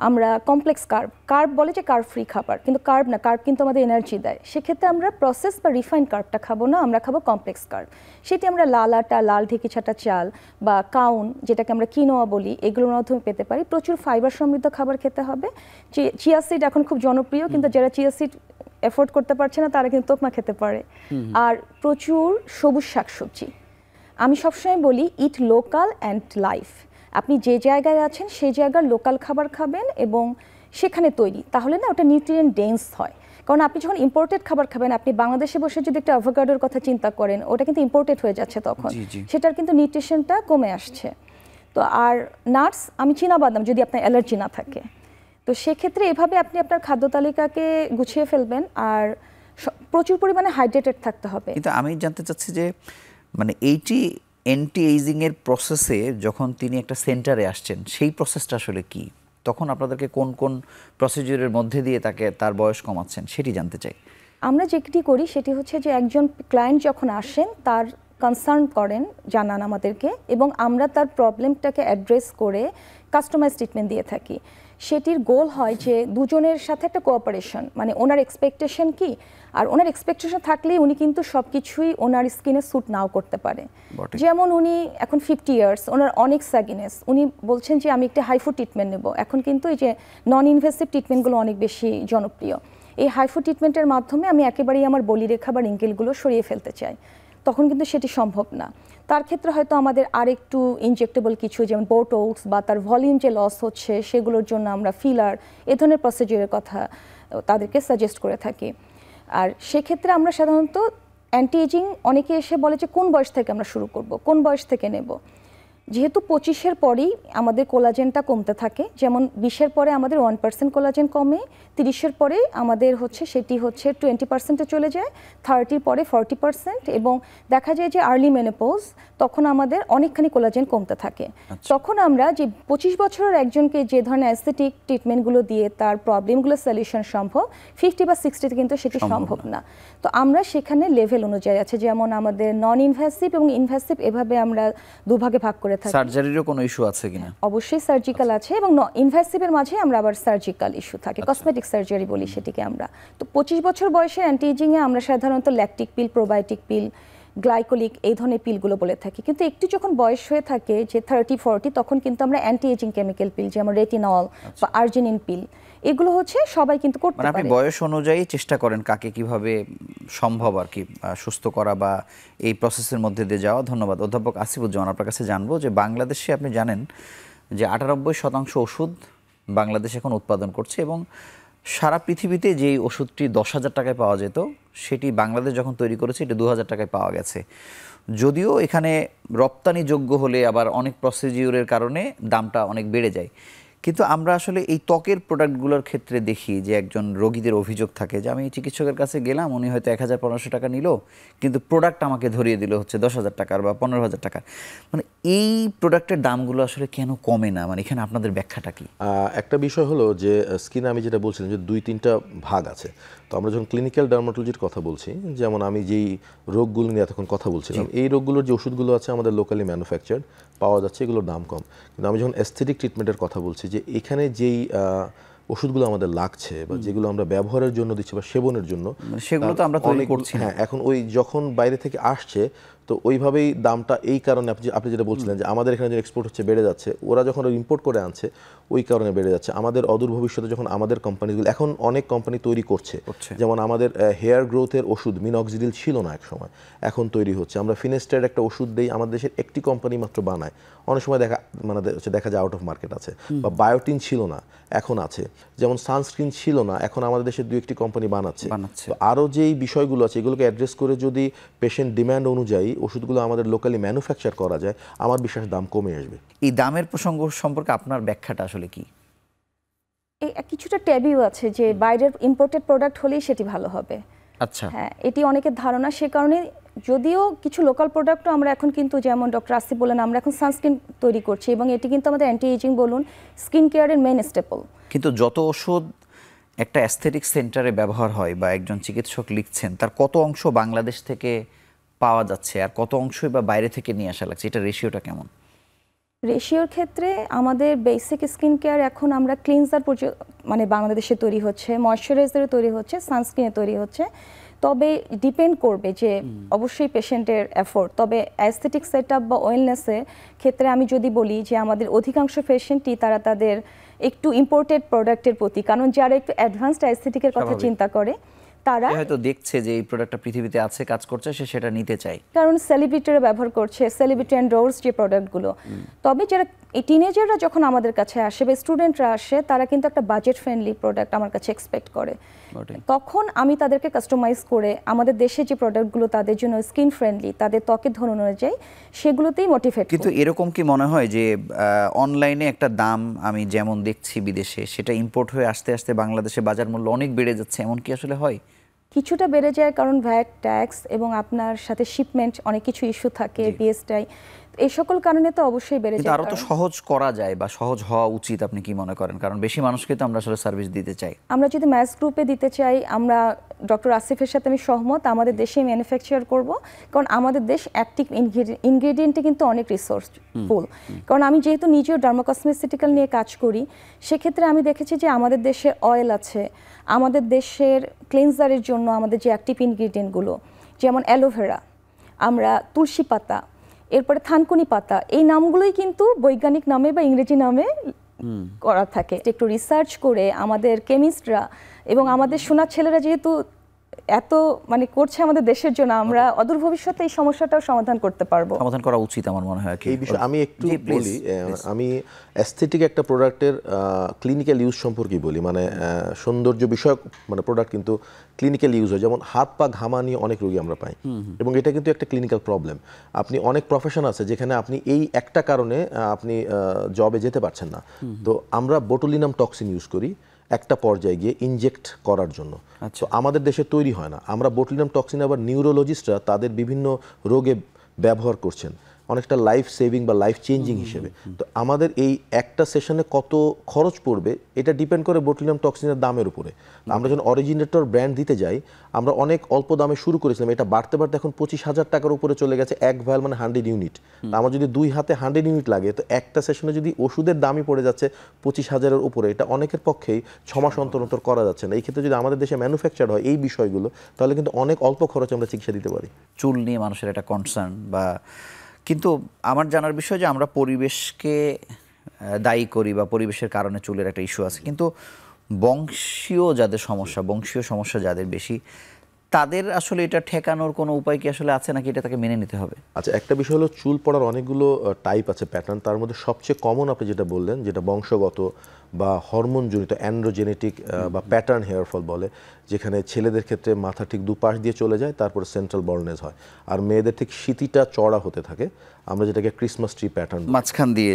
আমরা কমপ্লেক্স কার্ব বলে যে কার্ব ফ্রি খাবার, কিন্তু কার্ব না, কার্ব কিন্তু আমাদের এনার্জি দেয়, সেক্ষেত্রে আমরা প্রসেস বা রিফাইন্ড কার্বটা খাবো না, আমরা খাবো কমপ্লেক্স কার্ব। সেটি আমরা লাল আটা, লাল ঢেকি ছাটা চাল বা কাউন যেটাকে আমরা কিনোয়া বলি, এগুলোর মাধ্যমে পেতে পারি। প্রচুর ফাইবার সমৃদ্ধ খাবার খেতে হবে। চিয়া সিড এখন খুব জনপ্রিয়, কিন্তু যারা চিয়া সিড এফোর্ড করতে পারছে না তারা কিন্তু তোকমা খেতে পারে। আর প্রচুর সবুজ শাকসবজি। আমি সবসময় বলি ইট লোকাল অ্যান্ড লাইফ, আপনি যে জায়গায় আছেন সেই জায়গার লোকাল খাবার খাবেন এবং সেখানে তৈরি, তাহলে না ওটা নিউট্রিয়েন্ট ডেন্স হয়। কারণ আপনি যখন ইম্পোর্টেড খাবার খাবেন, আপনি বাংলাদেশে বসে যদি একটা অ্যাভোকাডোর কথা চিন্তা করেন, ওটা কিন্তু ইম্পোর্টেড হয়ে যাচ্ছে, তখন সেটার কিন্তু নিউট্রিশনটা কমে আসছে। তো আর নাটস, আমি চীনাবাদাম যদি আপনার অ্যালার্জি না থাকে, তো সেক্ষেত্রে এভাবে আপনি আপনার খাদ্য তালিকাকে গুছিয়ে ফেলবেন। আর প্রচুর পরিমাণে হাইড্রেটেড থাকতে হবে। কিন্তু আমি জানতে চাচ্ছি যে মানে এইটি অ্যান্টি এইজিংয়ের প্রসেসে যখন তিনি একটা সেন্টারে আসছেন, সেই প্রসেসটা আসলে কি? তখন আপনাদেরকে কোন কোন প্রসিডিউরের মধ্যে দিয়ে তার বয়স কমাচ্ছেন সেটি জানতে চাই। আমরা যেটি করি সেটি হচ্ছে যে একজন ক্লায়েন্ট যখন আসেন তার কনসার্ন করেন, জানান আমাদেরকে, এবং আমরা তার প্রবলেমটাকে অ্যাড্রেস করে কাস্টমাইজ ট্রিটমেন্ট দিয়ে থাকি। সেটির গোল হয় যে দুজনের সাথে একটা কোঅপারেশন, মানে ওনার এক্সপেকটেশন কি, আর ওনার এক্সপেকটেশন থাকলেই উনি কিন্তু সব কিছুই ওনার স্কিনে স্যুট নাও করতে পারে। যেমন উনি এখন 50 ইয়ার্স, ওনার অনেক স্যাগিনেস, উনি বলছেন যে আমি একটা হাইফু ট্রিটমেন্ট নেব। এখন কিন্তু এই যে নন ইনভেসিভ ট্রিটমেন্টগুলো অনেক বেশি জনপ্রিয়। এই হাইফু ট্রিটমেন্টের মাধ্যমে আমি একেবারেই আমার বলিরেখা বা রিঙ্কেলগুলো সরিয়ে ফেলতে চাই, তখন কিন্তু সেটি সম্ভব না। তার ক্ষেত্রে হয়তো আমাদের আরেকটু ইনজেক্টেবল কিছু, যেমন বোটক্স বা তার ভলিউম যে লস হচ্ছে সেগুলোর জন্য আমরা ফিলার, এ ধরনের প্রসিডিউরের কথা তাদেরকে সাজেস্ট করে থাকি। আর সেক্ষেত্রে আমরা সাধারণত অ্যান্টি এজিং, অনেকে এসে বলে যে কোন বয়স থেকে আমরা শুরু করব, কোন বয়স থেকে নেব। যেহেতু 25-এর পরেই আমাদের কোলাজেনটা কমতে থাকে, যেমন 20-এর পরে আমাদের 1% কোলাজেন কমে, 30-এর পরে আমাদের সেটি 20%-এ চলে যায়, 30-র পরে 40%, এবং দেখা যায় যে আর্লি মেনোপজ, তখন আমাদের অনেকখানি কোলাজেন কমতে থাকে। তখন আমরা যে 25 বছরের একজনকে যে ধরনের অ্যাস্থেটিক ট্রিটমেন্টগুলো দিয়ে তার প্রবলেমগুলো সলিউশন সম্ভব, 50 বা 60-তে কিন্তু সেটি সম্ভব না। তো আমরা সেখানে লেভেল অনুযায়ী আছে, যেমন আমাদের নন ইনভ্যাসিভ এবং ইনভ্যাসিভ, এভাবে আমরা দুভাগে ভাগ করে থাকি। সার্জারিরও কোনো ইস্যু আছে কিনা? অবশ্যই সার্জিক্যাল আছে, এবং ইনভ্যাসিভের মাঝে আমরা আবার সার্জিক্যাল ইস্যু থাকে, কসমেটিক সার্জারি বলি সেটিকে আমরা। তো 25 বছর বয়সের অ্যান্টি এজিংয়ে আমরা সাধারণত ল্যাকটিক পিল, প্রোবায়োটিক পিল, গ্লাইকোলিক, এই ধরনের পিলগুলো বলে থাকি। কিন্তু একটু যখন বয়স হয়ে থাকে যে 30-40, তখন কিন্তু আমরা অ্যান্টি এজিং কেমিক্যাল পিল, যেমন রেটিনল বা আর্জিনিন পিল, এগুলো হচ্ছে সবাই কিন্তু করতে মানে আপনি পারে। বয়স অনুযায়ী চেষ্টা করেন কাকে কিভাবে সম্ভব আর কি সুস্থ করা বা এই প্রসেসের মধ্যে দিয়ে যাওয়া। ধন্যবাদ। অধ্যাপক আসিফুজ্জামান, আপনার কাছে জানবো যে বাংলাদেশে আপনি জানেন যে 98% ওষুধ বাংলাদেশ এখন উৎপাদন করছে এবং সারা পৃথিবীতে যেই ওষুধটি 10,000 টাকায় পাওয়া যেত সেটি বাংলাদেশ যখন তৈরি করেছে এটা 2,000 টাকায় পাওয়া গেছে। যদিও এখানে রপ্তানিযোগ্য হলে আবার অনেক প্রসিডিউরের কারণে দামটা অনেক বেড়ে যায়, কিন্তু আমরা আসলে এই ত্বকের প্রোডাক্টগুলোর ক্ষেত্রে দেখি যে একজন রোগীদের অভিযোগ থাকে যে আমি চিকিৎসকের কাছে গেলাম, উনি হয়তো 1,000-1,500 টাকা নিল, কিন্তু প্রোডাক্ট আমাকে ধরিয়ে দিল হচ্ছে 10,000 টাকার বা 15,000 টাকার। মানে এই প্রোডাক্টের দামগুলো আসলে কেন কমে না? মানে এখানে আপনাদের ব্যাখ্যাটা কি? একটা বিষয় হলো যে স্কিনে আমি যেটা বলছিলাম যে 2-3টা ভাগ আছে। তো আমরা যখন ক্লিনিক্যাল ডার্মাটোলজির কথা বলছি, যেমন আমি যেই রোগগুলো নিয়ে এতক্ষণ কথা বলছিলাম, এই রোগগুলোর যে ওষুধগুলো আছে আমাদের লোকালি ম্যানুফ্যাকচার্ড পাওয়া যাচ্ছে, এগুলোর দাম কম। কিন্তু আমি যখন অ্যাস্থেটিক ট্রিটমেন্টের কথা বলছি, যে এখানে যেই ওষুধগুলো আমাদের লাগছে বা যেগুলো আমরা ব্যবহারের জন্য দিচ্ছি বা সেবনের জন্য, সেগুলো তো আমরা তৈরি করছি না। হ্যাঁ, এখন ওই যখন বাইরে থেকে আসছে তো ওইভাবেই দামটা, এই কারণে আপনি যেটা বলছিলেন যে আমাদের এখানে যে এক্সপোর্ট হচ্ছে বেড়ে যাচ্ছে, ওরা যখন ইম্পোর্ট করে আনছে ওই কারণে বেড়ে যাচ্ছে। আমাদের অদূর ভবিষ্যতে যখন আমাদের কোম্পানিগুলো, এখন অনেক কোম্পানি তৈরি করছে, যেমন আমাদের হেয়ার গ্রোথের ওষুধ মিনক্সিডিল ছিল না এক সময়, এখন তৈরি হচ্ছে। আমরা ফিনেস্টার একটা ওষুধ দেই, আমাদের দেশের একটি কোম্পানি মাত্র বানায়, অনেক সময় দেখা যায় আউট অফ মার্কেট আছে। বা বায়োটিন ছিল না, এখন আছে। যেমন সানস্ক্রিন ছিল না, এখন আমাদের দেশের 2-1টি কোম্পানি বানাচ্ছে। তো আরও যেই বিষয়গুলো আছে এগুলোকে অ্যাড্রেস করে যদি পেশেন্ট ডিমান্ড অনুযায়ী ওষুধগুলো আমাদের লোকালি ম্যানুফ্যাকচার করা যায়, আমার বিশ্বাস দাম কমে আসবে। এই দামের প্রসঙ্গ সম্পর্কে আপনার ব্যাখ্যাটা আসলে কি? কিছুটা ট্যাবিউ আছে যে বাইরের ইম্পোর্টেড প্রোডাক্ট হলেই সেটি ভালো হবে। আচ্ছা, হ্যাঁ, এটি অনেকের ধারণা। সে কারণে যদিও কিছু লোকাল প্রোডাক্টও আমরা এখন কিন্তু, যেমন ডক্টর আসিফ বলেন, আমরা এখন সানস্ক্রিন তৈরি করছি এবং এটি কিন্তু আমাদের অ্যান্টি এজিং বলুন, স্কিন কেয়ারের মেইন স্টেপল। কিন্তু যত ওষুধ একটা অ্যাস্থেটিক সেন্টারে ব্যবহার হয় বা একজন চিকিৎসক লিখছেন, তার কত অংশ বাংলাদেশ থেকে পাওয়া যাচ্ছে আর কত অংশই বা বাইরে থেকে নিয়ে আসা লাগছে, এটা রেশিওটা কেমন? রেশিওর ক্ষেত্রে আমাদের বেসিক স্কিন কেয়ার এখন আমরা ক্লিনজার মানে বাংলাদেশে তৈরি হচ্ছে, ময়শ্চারাইজারও তৈরি হচ্ছে, সানস্ক্রিনে তৈরি হচ্ছে। তবে ডিপেন্ড করবে যে অবশ্যই পেশেন্টের এফোর্ট। তবে অ্যাস্থেটিক সেট আপ বা ওয়েলনেসের ক্ষেত্রে আমি যদি বলি যে আমাদের অধিকাংশ পেশেন্টই তারা তাদের একটু ইম্পোর্টেড প্রোডাক্টের প্রতি, কারণ যারা একটু অ্যাডভান্সড অ্যাস্থেটিকের কথা চিন্তা করে তারা হয়তো দেখছে যে এই প্রোডাক্টটা পৃথিবীতে আছে, কাজ করছে, সে সেটা নিতে চায়, কারণ সেলিব্রিটিরা ব্যবহার করছে, সেলিব্রিটি এন্ডোর্স যে প্রোডাক্টগুলো। তবে যারা এই টিনেজাররা যখন আমাদের কাছে আসে বা স্টুডেন্টরা আসে, তারা কিন্তু একটা বাজেট ফ্রেন্ডলি প্রোডাক্ট আমার কাছে এক্সপেক্ট করে। তখন আমি তাদেরকে কাস্টমাইজ করে আমাদের দেশে যে প্রোডাক্টগুলো তাদের জন্য স্কিন ফ্রেন্ডলি, তাদের ত্বকের ধরন অনুযায়ী, সেগুলোতেই মোটিভেট। কিন্তু এরকম কি মনে হয় যে অনলাইনে একটা দাম আমি যেমন দেখছি বিদেশে, সেটা ইম্পোর্ট হয়ে আসতে আসতে বাংলাদেশে বাজার মূল্য অনেক বেড়ে যাচ্ছে, এমন কি আসলে হয়? কিছুটা বেড়ে যায়, কারণ ভ্যাট, ট্যাক্স এবং আপনার সাথে শিপমেন্ট অনেক কিছু ইস্যু থাকে, বিএসটাই, এই সকল কারণে তো অবশ্যই বেড়ে যায়। আরো তো সহজ করা যায় বা সহজ হওয়া উচিত, আপনি কি মনে করেন? কারণ বেশি মানুষকে তো আমরা আসলে সার্ভিস দিতে চাই। আমরা যদি ম্যাস গ্রুপে দিতে চাই, আমরা ডক্টর আসিফের সাথে আমি সহমত, আমাদের দেশে ম্যানুফ্যাকচার করব, কারণ আমাদের দেশ অ্যাক্টিভ ইনগ্রেডিয়েন্টে কিন্তু অনেক রিসোর্সফুল। কারণ আমি যেহেতু নিজেও ডার্মাকসমেসিটিক্যাল নিয়ে কাজ করি, সেক্ষেত্রে আমি দেখেছি যে আমাদের দেশে অয়েল আছে, আমাদের দেশের ক্লিনজারের জন্য আমাদের যে অ্যাক্টিভ ইনগ্রেডিয়েন্টগুলো, যেমন অ্যালোভেরা, আমরা তুলসী পাতা, এরপরে থানকুনি পাতা, এই নামগুলোই কিন্তু বৈজ্ঞানিক নামে বা ইংরেজি নামে করা থাকে। একটু রিসার্চ করে আমাদের কেমিস্টরা এবং আমাদের সোনার ছেলেরা যেহেতু এত মানে করছে আমাদের দেশের জন্য, আমরা অদূর ভবিষ্যতে এই সমস্যাটাও সমাধান করতে পারবো। সমাধান করা উচিত আমার মনে হয়। এই বিষয়ে আমি একটু বলি, আমি অ্যাস্থেটিক একটা প্রোডাক্টের ক্লিনিক্যাল ইউজ সম্পর্কে বলি, মানে সৌন্দর্য বিষয়ক মানে প্রোডাক্ট কিন্তু ক্লিনিক্যাল ইউজ হয়। যেমন হাত পা ঘামা নিয়ে অনেক রোগী আমরা পাই, এবং এটা কিন্তু একটা ক্লিনিক্যাল প্রবলেম। আপনি অনেক প্রফেশন আছে যেখানে আপনি এই একটা কারণে আপনি জবে যেতে পারছেন না, তো আমরা বোটুলিনাম টক্সিন ইউজ করি একটা পর্যায়ে গিয়ে ইনজেক্ট করার জন্য। তো আমাদের দেশে তৈরি হয় না। আমরা বোটুলিনাম টক্সিন আবার নিউরোলজিস্টরা তাদের বিভিন্ন রোগে ব্যবহার করছেন, অনেকটা লাইফ সেভিং বা লাইফ চেঞ্জিং হিসেবে। তো আমাদের এই একটা সেশনে কত খরচ পড়বে এটা ডিপেন্ড করে বোটুলিনাম টক্সিনের দামের উপরে। আমরা যখন অরিজিনেটর ব্র্যান্ড দিতে যাই, আমরা অনেক অল্প দামে শুরু করেছিলাম, এটা বাড়তে বাড়তে এখন 25,000 টাকার উপরে চলে গেছে এক ভায়াল, মানে 100 ইউনিট। আমার যদি 2 হাতে 100 ইউনিট লাগে, তো একটা সেশনে যদি ওষুধের দামই পড়ে যাচ্ছে 25,000-এর উপরে, এটা অনেকের পক্ষেই 6 মাস অন্তর অন্তর করা যাচ্ছে না। এই ক্ষেত্রে যদি আমাদের দেশে ম্যানুফ্যাকচার হয় এই বিষয়গুলো, তাহলে কিন্তু অনেক অল্প খরচে আমরা চিকিৎসা দিতে পারি। চুল নিয়ে মানুষের একটা কনসার্ন বা, কিন্তু আমার জানার বিষয় যে আমরা পরিবেশকে দায়ী করি বা পরিবেশের কারণে চুলের একটা ইস্যু আছে, কিন্তু বংশীয় সমস্যা যাদের বেশি, তাদের আসলে এটা ঠেকানোর কোনো উপায় কি আসলে আছে, নাকি এটা তাকে মেনে নিতে হবে? আচ্ছা, একটা বিষয় হলো চুল পড়ার অনেকগুলো টাইপ আছে, প্যাটার্ন। তার মধ্যে সবচেয়ে কমন আপনি যেটা বললেন, যেটা বংশগত বা হরমোনজনিত অ্যান্ড্রোজেনেটিক বা প্যাটার্ন হেয়ার ফল বলে, যেখানে ছেলেদের ক্ষেত্রে মাথা ঠিক দুপাশ দিয়ে চলে যায়, তারপরে সেন্ট্রাল বল্ডনেস হয়, আর মেয়েদের ঠিক সিতিটা চড়া হতে থাকে, আমরা যেটাকে ক্রিসমাস ট্রি প্যাটার্ন, মাঝখান দিয়ে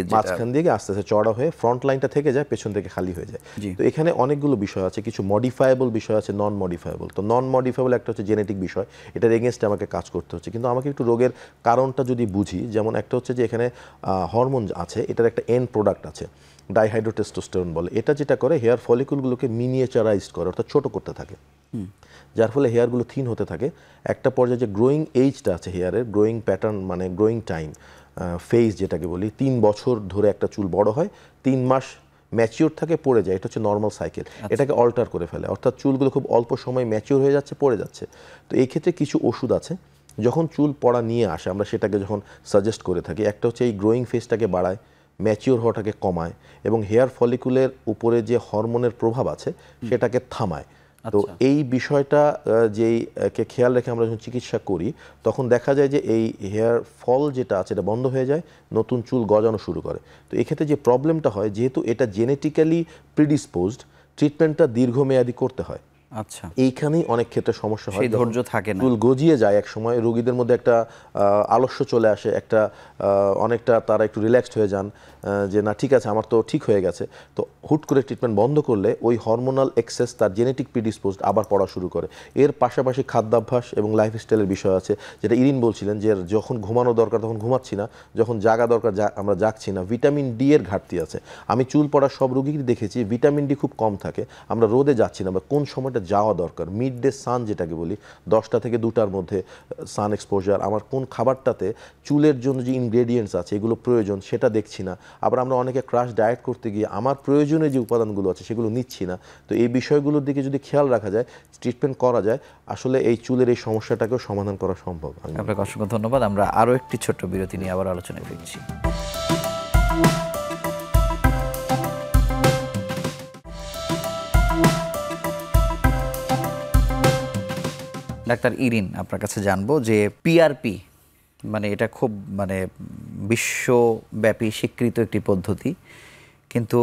আস্তে আস্তে চড়া হয়ে ফ্রন্ট লাইনটা থেকে যায়, পেছন থেকে খালি হয়ে যায়। তো এখানে অনেকগুলো বিষয় আছে, কিছু মডিফায়েবল বিষয় আছে, নন মডিফায়েবল। তো নন মডিফায়েবল একটা হচ্ছে জেনেটিক বিষয়, এটার এগেনস্টে আমাকে কাজ করতে হচ্ছে, কিন্তু আমাকে একটু রোগের কারণটা যদি বুঝি, যেমন একটা হচ্ছে যে এখানে হরমোন আছে, এটার একটা এন্ড প্রোডাক্ট আছে, ডাইহাইড্রোটেস্টোস্টেরন বলে। এটা যেটা করে হেয়ার ফলিকুলগুলোকে মিনিয়েচারাইজড করে, অর্থাৎ ছোট করতে থাকে, যার ফলে হেয়ারগুলো থিন হতে থাকে। একটা পর্যায়ে যে গ্রোয়িং এইজটা আছে হেয়ারের, গ্রোয়িং প্যাটার্ন মানে গ্রোয়িং টাইম ফেজ যেটাকে বলি, 3 বছর ধরে একটা চুল বড় হয়, 3 মাস ম্যাচিওর থাকে, পড়ে যায়, এটা হচ্ছে নর্মাল সাইকেল। এটাকে অল্টার করে ফেলে, অর্থাৎ চুলগুলো খুব অল্প সময় ম্যাচিওর হয়ে যাচ্ছে, পড়ে যাচ্ছে। তো এই ক্ষেত্রে কিছু ওষুধ আছে, যখন চুল পড়া নিয়ে আসে আমরা সেটাকে যখন সাজেস্ট করে থাকি, একটা হচ্ছে এই গ্রোয়িং ফেজটাকে বাড়ায়, ম্যাচিওর হওয়াটাকে কমায়, এবং হেয়ার ফলিকুলের উপরে যে হরমোনের প্রভাব আছে সেটাকে থামায়। তো এই বিষয়টা কে খেয়াল রেখে আমরা যখন চিকিৎসা করি, তখন দেখা যায় যে এই হেয়ার ফল যেটা আছে এটা বন্ধ হয়ে যায়, নতুন চুল গজানো শুরু করে। তো এক্ষেত্রে যে প্রবলেমটা হয়, যেহেতু এটা জেনেটিক্যালি প্রিডিসপোজড, ট্রিটমেন্টটা দীর্ঘমেয়াদী করতে হয়। আচ্ছা, এইখানেই অনেক ক্ষেত্রে সমস্যা হয়, সেই ধৈর্য থাকে না, চুল গজিয়ে যায়, এক সময় রোগীদের মধ্যে একটা আলস্য চলে আসে, একটা অনেকটা তারা একটু রিল্যাক্সড হয়ে যান, যে না ঠিক আছে আমার তো ঠিক হয়ে গেছে। তো হুট করে ট্রিটমেন্ট বন্ধ করলে ওই হরমোনাল এক্সেস, তার জেনেটিক প্রিডিসপোজড, আবার পড়া শুরু করে। এর পাশাপাশি খাদ্যাভ্যাস এবং লাইফস্টাইলের বিষয় আছে, যেটা ইরিন বলছিলেন, যে যখন ঘুমানো দরকার তখন ঘুমাচ্ছি না, যখন জাগা দরকার আমরা জাগছি না। ভিটামিন ডি এর ঘাটতি আছে। আমি চুল পড়া সব রোগীকে দেখেছি ভিটামিন ডি খুব কম থাকে, আমরা রোদে যাচ্ছি না, বা কোন সময়টা যাওয়া দরকার, মিড ডে সান যেটাকে বলি, 10টা থেকে 2টার মধ্যে সান এক্সপোজার, আমার কোন খাবারটাতে চুলের জন্য যে ইনগ্রেডিয়েন্টস আছে এগুলো প্রয়োজন সেটা দেখছি না। আবার আমরা অনেকে ক্রাশ ডায়েট করতে গিয়ে আমার প্রয়োজনীয় যে উপাদানগুলো আছে সেগুলো নিচ্ছি না। তো এই বিষয়গুলোর দিকে যদি খেয়াল রাখা যায়, ট্রিটমেন্ট করা যায়, আসলে এই চুলের এই সমস্যাটাকেও সমাধান করা সম্ভব। আপনাকে অসংখ্য ধন্যবাদ। আমরা আরও একটি ছোট্ট বিরতি নিয়ে আবার আলোচনায় ফিরছি। ডাক্তার ইরিন, আপনার কাছে জানবো যে পিআরপি মানে এটা খুব বিশ্বব্যাপী স্বীকৃত একটি পদ্ধতি, কিন্তু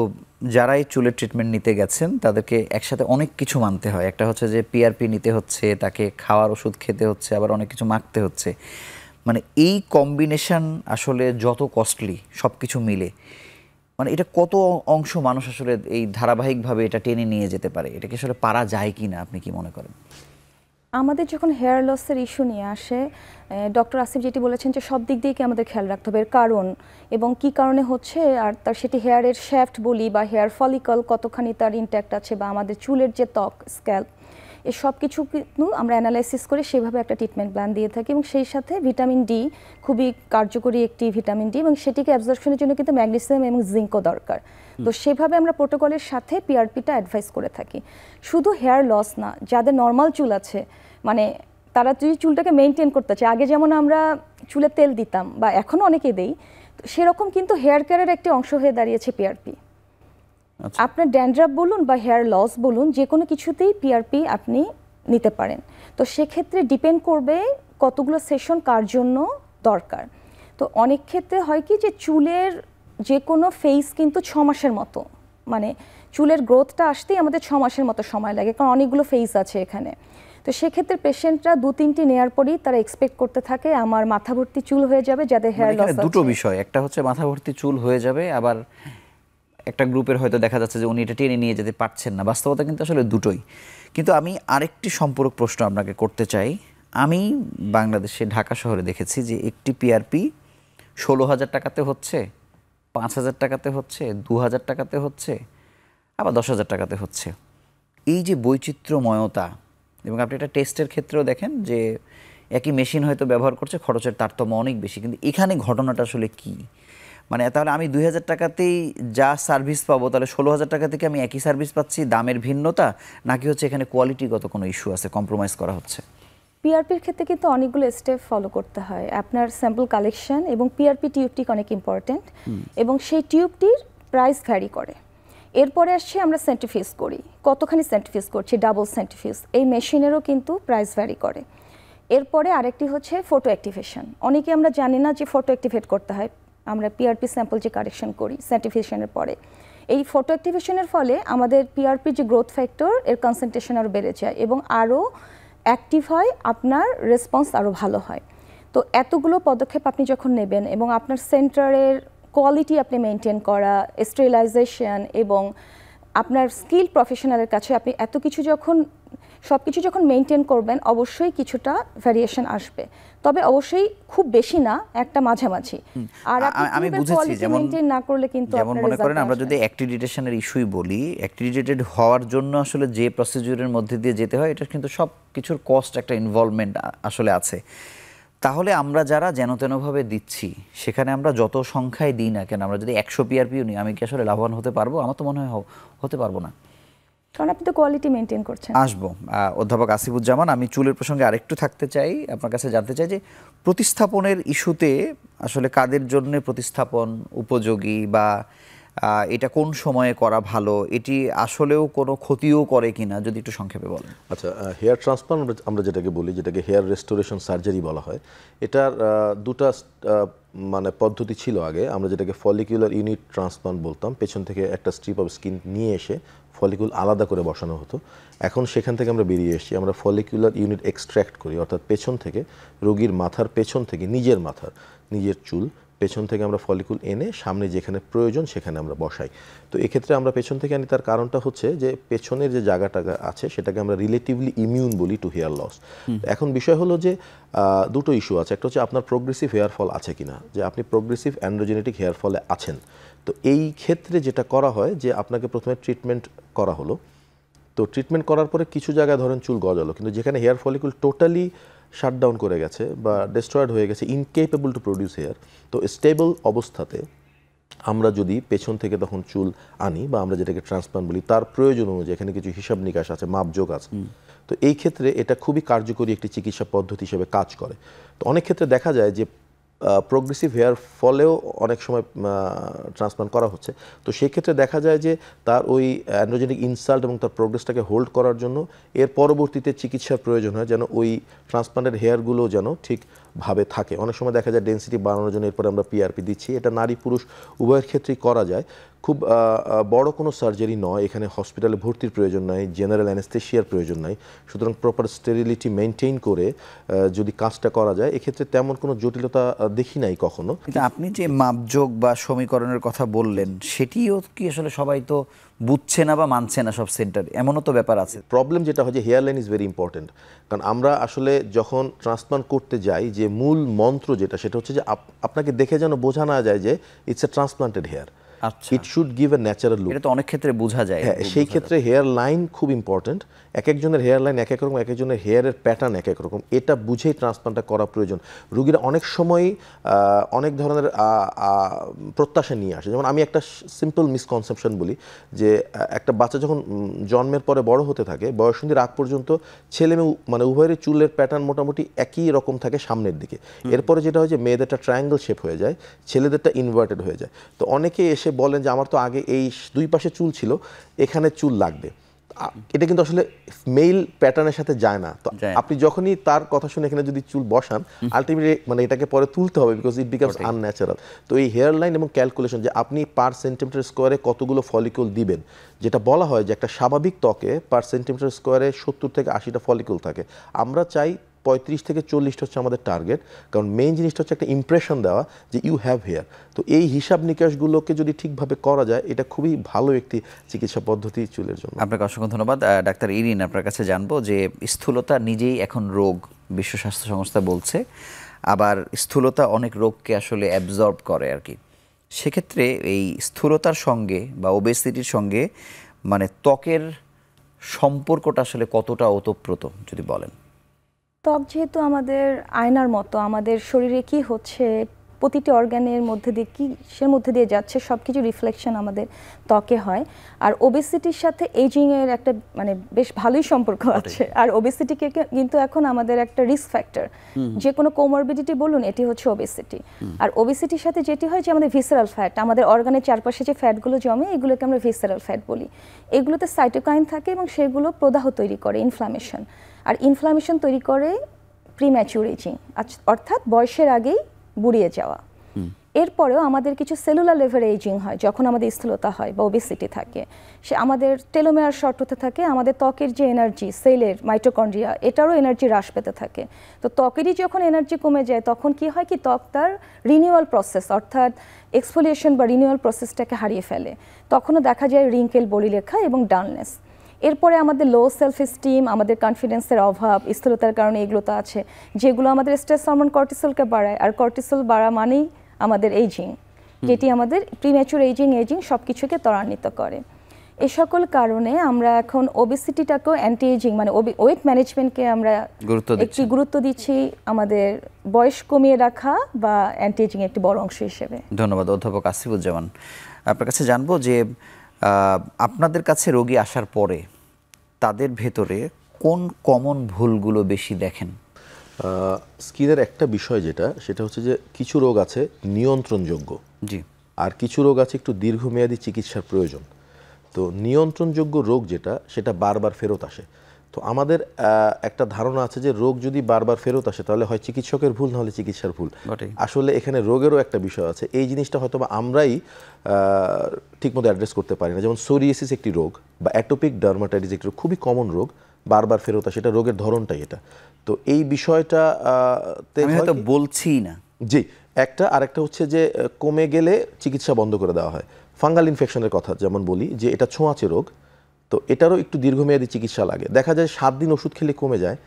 যারা এই চুলের ট্রিটমেন্ট নিতে গেছেন তাদেরকে একসাথে অনেক কিছু মানতে হয়। একটা হচ্ছে যে পিআরপি নিতে হচ্ছে, তাকে খাওয়ার ওষুধ খেতে হচ্ছে, আবার অনেক কিছু মাখতে হচ্ছে। এই কম্বিনেশন আসলে যত কস্টলি সব কিছু মিলে, এটা কত অংশ মানুষ আসলে এই ধারাবাহিকভাবে এটা টেনে নিয়ে যেতে পারে, এটা কি আসলে পারা যায় কি না, আপনি কি মনে করেন? আমাদের যখন হেয়ার লসের ইস্যু নিয়ে আসে, ডক্টর আসিফ যেটি বলেছেন যে সব দিক দিয়েই আমাদের খেয়াল রাখতে হবে, এর কারণ এবং কি কারণে হচ্ছে, আর তার সেটি হেয়ারের শ্যাফট বলি বা হেয়ার ফলিকল কতখানি তার ইনট্যাক্ট আছে, বা আমাদের চুলের যে ত্বক, স্ক্যাল্প, এই সব কিছু কিন্তু আমরা অ্যানালাইসিস করে সেভাবে একটা ট্রিটমেন্ট প্ল্যান দিয়ে থাকি। এবং সেই সাথে ভিটামিন ডি খুবই কার্যকরী একটি ভিটামিন ডি, এবং সেটিকে অ্যাবজর্পশনের জন্য কিন্তু ম্যাগনেসিয়াম এবং জিঙ্কও দরকার। তো সেভাবে আমরা প্রোটোকলের সাথে পিআরপিটা অ্যাডভাইস করে থাকি। শুধু হেয়ার লস না, যাদের নর্মাল চুল আছে, তারা যদি চুলটাকে মেনটেন করতে চায়, আগে যেমন আমরা চুলে তেল দিতাম বা এখনও অনেকে দেই, সেরকম কিন্তু হেয়ার কেয়ারের একটি অংশ হয়ে দাঁড়িয়েছে পিআরপি। আপনার ড্যান্ড্রাফ বলুন বা হেয়ার লস বলুন, যে কোনো কিছুতেই পিআরপি আপনি নিতে পারেন। তো সেক্ষেত্রে ডিপেন্ড করবে কতগুলো সেশন কার জন্য দরকার। তো অনেক ক্ষেত্রে হয় কি যে চুলের যে কোনো ফেজ কিন্তু 6 মাসের মতো, চুলের গ্রোথটা আসতেই আমাদের 6 মাসের মতো সময় লাগে, কারণ অনেকগুলো ফেজ আছে এখানে। তো সেক্ষেত্রে পেশেন্টরা 2-3টি নেয়ার পরেই তারা এক্সপেক্ট করতে থাকে আমার মাথা ভর্তি চুল হয়ে যাবে, যাদের হেয়ার লস আছে। দুটো বিষয়, একটা হচ্ছে মাথা ভর্তি চুল হয়ে যাবে, আবার একটা গ্রুপের হয়তো দেখা যাচ্ছে যে উনি এটা টেনে নিয়ে যেতে পারছেন না। বাস্তবতা কিন্তু আসলে দুটোই। কিন্তু আমি আরেকটি সম্পূরক প্রশ্ন আপনাকে করতে চাই। আমি বাংলাদেশে ঢাকা শহরে দেখেছি যে একটি পিআরপি 16,000 টাকাতে হচ্ছে, 5,000 টাকাতে হচ্ছে, 2,000 টাকাতে হচ্ছে, আবার 10,000 টাকাতে হচ্ছে। এই যে বৈচিত্র্যময়তা, এবং আপনি একটা টেস্টের ক্ষেত্রেও দেখেন যে একই মেশিন হয়তো ব্যবহার করছে, খরচের তারতম্য অনেক বেশি, কিন্তু এখানে ঘটনাটা আসলে কি? তাহলে আমি 2,000 টাকাতেই যা সার্ভিস পাবো, তাহলে 16,000 টাকা থেকে আমি একই সার্ভিস পাচ্ছি, দামের ভিন্নতা, নাকি হচ্ছে এখানে কোয়ালিটিগত কোনো ইস্যু আছে, কম্প্রোমাইজ করা হচ্ছে? পিআরপির ক্ষেত্রে কিন্তু অনেকগুলো স্টেপ ফলো করতে হয়। আপনার স্যাম্পল কালেকশন এবং পিআরপি টিউবটি অনেক ইম্পর্টেন্ট, এবং সেই টিউবটির প্রাইস ভ্যারি করে। এরপরে আসছে আমরা সেন্ট্রিফিউজ করি, কতখানি সেন্ট্রিফিউজ করছি, ডাবল সেন্ট্রিফিউজ, এই মেশিনেরও কিন্তু প্রাইস ভ্যারি করে। এরপরে আরেকটি হচ্ছে ফটো অ্যাক্টিভেশন। অনেকে আমরা জানি না যে ফটো অ্যাক্টিভেট করতে হয়। আমরা পিআরপি স্যাম্পল যে কারেকশন করি সেন্ট্রিফিউশনের পরে, এই ফটো অ্যাক্টিভেশনের ফলে আমাদের পিআরপি যে গ্রোথ ফ্যাক্টর এর কনসেন্ট্রেশন আরও বেড়ে যায় এবং আরও অ্যাক্টিভ হয়, আপনার রেসপন্স আরও ভালো হয়। তো এতগুলো পদক্ষেপ আপনি যখন নেবেন এবং আপনার সেন্টারের কোয়ালিটি আপনি মেনটেন করা, স্টেরিলাইজেশন এবং আপনার স্কিল প্রফেশনালের কাছে আপনি এত কিছু সব কিছু যখন মেনটেন করবেন, অবশ্যই কিছুটা ভ্যারিয়েশন আসবে, তবে অবশ্যই খুব বেশি না, একটা মাঝামাঝি। আর আমি বুঝেছি, যেমন মেনটেন না করলে কিন্তু যেমন মনে করেন আমরা যদি অ্যাক্রিডিটেশনের ইস্যুই বলি, অ্যাক্রিডিটেড হওয়ার জন্য আসলে যে প্রসিডিউরের মধ্যে দিয়ে যেতে হয়, এটা কিন্তু সব কিছুর কস্ট, একটা ইনভলভমেন্ট আসলে আছে। তাহলে আমরা যারা যেনতেনভাবে দিচ্ছি, সেখানে আমরা যত সংখ্যায় দিই না কেন, আমরা যদি 100 পিআরপিও নিই, আমি কি আসলে লাভবান হতে পারবো? আমার তো মনে হয় হতে পারবো না, কারণ আপনি তো কোয়ালিটি মেনটেন করছেন। আসবো অধ্যাপক আসিফুজ্জামান, আমি চুলের প্রসঙ্গে আরেকটু থাকতে চাই, আপনার কাছে জানতে চাই যে প্রতিস্থাপনের ইস্যুতে আসলে কাদের জন্য প্রতিস্থাপন উপযোগী, বা এটা কোন সময়ে করা ভালো, এটি আসলেও কোনো ক্ষতিও করে কিনা, যদি একটু সংক্ষেপে বলেন। আচ্ছা, হেয়ার ট্রান্সপ্লান্ট আমরা যেটাকে বলি, যেটাকে হেয়ার রেস্টোরেশন সার্জারি বলা হয়, এটার দুটা মানে পদ্ধতি ছিল আগে। আমরা যেটাকে ফলিকুলার ইউনিট ট্রান্সপ্লান্ট বলতাম, পেছন থেকে একটা স্ট্রিপ অফ স্কিন নিয়ে এসে ফলিকুল আলাদা করে বসানো হতো। এখন সেখান থেকে আমরা বেরিয়ে এসেছি, আমরা ফলিকুলার ইউনিট এক্সট্র্যাক্ট করি, অর্থাৎ পেছন থেকে রোগীর মাথার পেছন থেকে নিজের চুল পেছন থেকে আমরা ফলিকুল এনে সামনে যেখানে প্রয়োজন সেখানে আমরা বসাই। তো এক্ষেত্রে আমরা পেছন থেকে আনি, তার কারণটা হচ্ছে যে পেছনের যে জায়গাটা আছে সেটাকে আমরা রিলেটিভলি ইমিউন বলি টু হেয়ার লস। এখন বিষয় হলো যে দুটো ইস্যু আছে, একটা হচ্ছে আপনার প্রোগ্রেসিভ হেয়ার ফল আছে কিনা, যে আপনি প্রোগ্রেসিভ অ্যান্ড্রোজেনেটিক হেয়ার ফলে আছেন। তো এই ক্ষেত্রে যেটা করা হয় যে আপনাকে প্রথমে ট্রিটমেন্ট করা হলো, তো ট্রিটমেন্ট করার পরে কিছু জায়গায় ধরেন চুল গজালো, কিন্তু যেখানে হেয়ার ফলিকুল টোটালি শাটডাউন করে গেছে বা ডেস্ট্রয়েড হয়ে গেছে, ইনকেপেবল টু প্রডিউস হেয়ার, তো স্টেবল অবস্থাতে আমরা যদি পেছন থেকে তখন চুল আনি বা আমরা যেটাকে ট্রান্সপ্লান্ট বলি, তার প্রয়োজন অনুযায়ী এখানে কিছু হিসাব নিকাশ আছে, মাপযোগ আছে। তো এই ক্ষেত্রে এটা খুবই কার্যকরী একটি চিকিৎসা পদ্ধতি হিসেবে কাজ করে। তো অনেক ক্ষেত্রে দেখা যায় যে প্রোগ্রেসিভ হেয়ার ফলেও অনেক সময় ট্রান্সপ্লান্ট করা হচ্ছে, তো সেই ক্ষেত্রে দেখা যায় যে তার ওই অ্যান্ড্রোজেনিক ইনসাল্ট এবং তার প্রোগ্রেসটাকে হোল্ড করার জন্য এর পরবর্তীতে চিকিৎসার প্রয়োজন হয়, যেন ওই ট্রান্সপ্লান্টের হেয়ারগুলো যেন ঠিকভাবে থাকে। অনেক সময় দেখা যায় ডেন্সিটি বাড়ানোর জন্য এরপরে আমরা পিআরপি দিচ্ছি, এটা নারী পুরুষ উভয়ের ক্ষেত্রেই করা যায়। খুব বড় কোনো সার্জারি নয়, এখানে হসপিটালে ভর্তির প্রয়োজন নাই, জেনারেল অ্যানেস্থেশিয়ার প্রয়োজন নাই। সুতরাং প্রপার স্টেরিলিটি মেনটেইন করে যদি কাজটা করা যায়, এক্ষেত্রে তেমন কোনো জটিলতা দেখি নাই কখনো। কিন্তু আপনি যে মাপযোগ বা সমীকরণের কথা বললেন, সেটিও কি আসলে সবাই তো বুঝছে না বা মানছে না সব সেন্টারে, এমনও তো ব্যাপার আছে। প্রবলেম যেটা হয় যে hair line is very important, কারণ আমরা আসলে যখন ট্রান্সপ্লান্ট করতে যাই, যে মূল মন্ত্র যেটা, সেটা হচ্ছে যে আপনাকে দেখে যেন বোঝা না যায় যে ইটস এ ট্রান্সপ্লান্টেড হেয়ার, আচ্ছা, it should give a natural look. এটা তো অনেক ক্ষেত্রে বোঝা যায়। হ্যাঁ, সেই ক্ষেত্রে হেয়ার লাইন খুব ইম্পর্টেন্ট। একজনের হেয়ার লাইন এক এক রকম, একজনের হেয়ারের প্যাটার্ন এক এক রকম, এটা বুঝেই ট্রান্সপ্লান্টটা করা প্রয়োজন। রুগীরা অনেক সময় অনেক ধরনের প্রত্যাশা নিয়ে আসে। যেমন আমি একটা সিম্পল মিসকনসেপশন বলি, যে একটা বাচ্চা যখন জন্মের পরে বড় হতে থাকে, বয়ঃসন্ধির আগ পর্যন্ত ছেলে মেয়ে মানে উভয়েরই চুলের প্যাটার্ন মোটামুটি একই রকম থাকে সামনের দিকে। এরপরে যেটা হয় যে মেয়েদেরটা ট্রায়াঙ্গেল শেপ হয়ে যায়, ছেলেদেরটা ইনভার্টেড হয়ে যায়। তো অনেকে এসে বলেন যে আমার তো আগে এই দুই পাশে চুল ছিল, এখানে চুল লাগবে। এটা কিন্তু আসলে মেইল প্যাটার্নের সাথে যায় না। তো আপনি যখনই তার কথা শুনে এখানে যদি চুল বসান, আলটিমেটলি মানে এটাকে পরে তুলতে হবে, বিকজ ইট বিকামস আনন্যাচারাল। তো এই হেয়ার লাইন এবং ক্যালকুলেশন, যে আপনি পার সেন্টিমিটার স্কোয়ারে কতগুলো ফলিকুল দিবেন, যেটা বলা হয় যে একটা স্বাভাবিক ত্বকে পার সেন্টিমিটার স্কোয়ারে 70 থেকে 80টা ফলিকুল থাকে। আমরা চাই 35 থেকে 40 হচ্ছে আমাদের টার্গেট, কারণ মেইন জিনিসটা হচ্ছে একটা ইমপ্রেশন দেওয়া যে ইউ হ্যাভ হেয়ার। তো এই হিসাব নিকাশগুলোকে যদি ঠিকভাবে করা যায়, এটা খুবই ভালো একটি চিকিৎসা পদ্ধতি চুলের জন্য। আপনাকে অসংখ্য ধন্যবাদ। ডাক্তার ইরিন, আপনার কাছে জানবো যে স্থূলতা নিজেই এখন রোগ, বিশ্ব স্বাস্থ্য সংস্থা বলছে, আবার স্থূলতা অনেক রোগকে আসলে অ্যাবজর্ব করে আর কি। সেক্ষেত্রে এই স্থূলতার সঙ্গে বা ওবেসিটির সঙ্গে মানে ত্বকের সম্পর্কটা আসলে কতটা ওতপ্রোত যদি বলেন। ত্বক যেহেতু আমাদের আয়নার মতো, আমাদের শরীরে কি হচ্ছে প্রতিটি অর্গানের মধ্যে দিয়ে কিসের মধ্যে দিয়ে যাচ্ছে সব কিছু রিফ্লেকশন আমাদের ত্বকে হয়। আর ওবেসিটির সাথে এজিংয়ের একটা মানে বেশ ভালোই সম্পর্ক আছে। আর ওবেসিটিকে কিন্তু এখন আমাদের একটা রিস্ক ফ্যাক্টর, যে কোনো কোমরবিডিটি বলুন, এটি হচ্ছে ওবেসিটি। আর ওবেসিটির সাথে যেটি হয় যে আমাদের ভিসেরাল ফ্যাট, আমাদের অর্গানের চারপাশে যে ফ্যাটগুলো জমে এগুলোকে আমরা ভিসেরাল ফ্যাট বলি। এগুলোতে সাইটোকাইন থাকে এবং সেগুলো প্রদাহ তৈরি করে, ইনফ্লামেশন। আর ইনফ্লামেশন তৈরি করে প্রিম্যাচিউর এজিং, অর্থাৎ বয়সের আগেই বুড়িয়ে যাওয়া। এরপরেও আমাদের কিছু সেলুলার লেভেলে এজিং হয় যখন আমাদের স্থূলতা হয় বা ওবেসিটি থাকে। সে আমাদের টেলোমেয়ার শর্ট হতে থাকে, আমাদের ত্বকের যে এনার্জি, সেলের মাইটোকন্ড্রিয়া, এটারও এনার্জি হ্রাস পেতে থাকে। তো ত্বকেরই যখন এনার্জি কমে যায় তখন কি হয় কি ত্বক তার রিনিউয়াল প্রসেস অর্থাৎ এক্সফোলিয়েশন বা রিনিউয়াল প্রসেসটাকে হারিয়ে ফেলে। তখনও দেখা যায় রিঙ্কেল, বলিরেখা এবং ডালনেস। এরপরে আমাদের লো সেলফ এস্টিম, আমাদের কনফিডেন্সের অভাব, স্থূলতার কারণে এগুলো তো আছে, যেগুলো আমাদের স্ট্রেস হরমোন কর্টিসলকে বাড়ায়। আর কর্টিসল বাড়া মানেই আমাদের এইজিং, যেটি আমাদের প্রিম্যাচুর এইজিং সব কিছুকে ত্বরান্বিত করে। এই সকল কারণে আমরা এখন ওবেসিটিটাকেও অ্যান্টি এজিং মানে ওয়েট ম্যানেজমেন্টকে আমরা একটি গুরুত্ব দিচ্ছি আমাদের বয়স কমিয়ে রাখা বা অ্যান্টি এজিং একটি বড় অংশ হিসেবে। ধন্যবাদ অধ্যাপক আসিফুজ্জামান। আপনার কাছে জানবো যে আপনাদের কাছে রোগী আসার পরে তাদের ভেতরে কোন কমন ভুলগুলো বেশি দেখেন? স্কিনের একটা বিষয় সেটা হচ্ছে যে কিছু রোগ আছে নিয়ন্ত্রণযোগ্য, জি, আর কিছু রোগ আছে একটু দীর্ঘমেয়াদী চিকিৎসার প্রয়োজন। তো নিয়ন্ত্রণযোগ্য রোগ সেটা বারবার ফেরত আসে। তো আমাদের একটা ধারণা আছে যে রোগ যদি বারবার ফেরত আসে তাহলে হয় চিকিৎসকের ভুল, নাহলে চিকিৎসার ভুল। আসলে এখানে রোগেরও একটা বিষয় আছে। এই জিনিসটা হয়তো বা আমরাই ঠিকমতো অ্যাড্রেস করতে পারি না। যেমন সোরিয়াসিস একটি রোগ বা অ্যাটোপিক ডার্মাটাইটিস একটি খুবই কমন রোগ, বারবার ফেরত আসে, এটা রোগের ধরনটাই এটা। তো এই বিষয়টা আমি হয়তো বলছি না। জি, আরেকটা হচ্ছে যে কমে গেলে চিকিৎসা বন্ধ করে দেওয়া হয়। ফাঙ্গাল ইনফেকশনের কথা যেমন বলি যে এটা ছোঁয়াচে রোগ, তো এটারও একটু দীর্ঘমেয়াদী চিকিৎসা লাগে। দেখা যায় 7 দিন ওষুধ খেলে কমে যায়,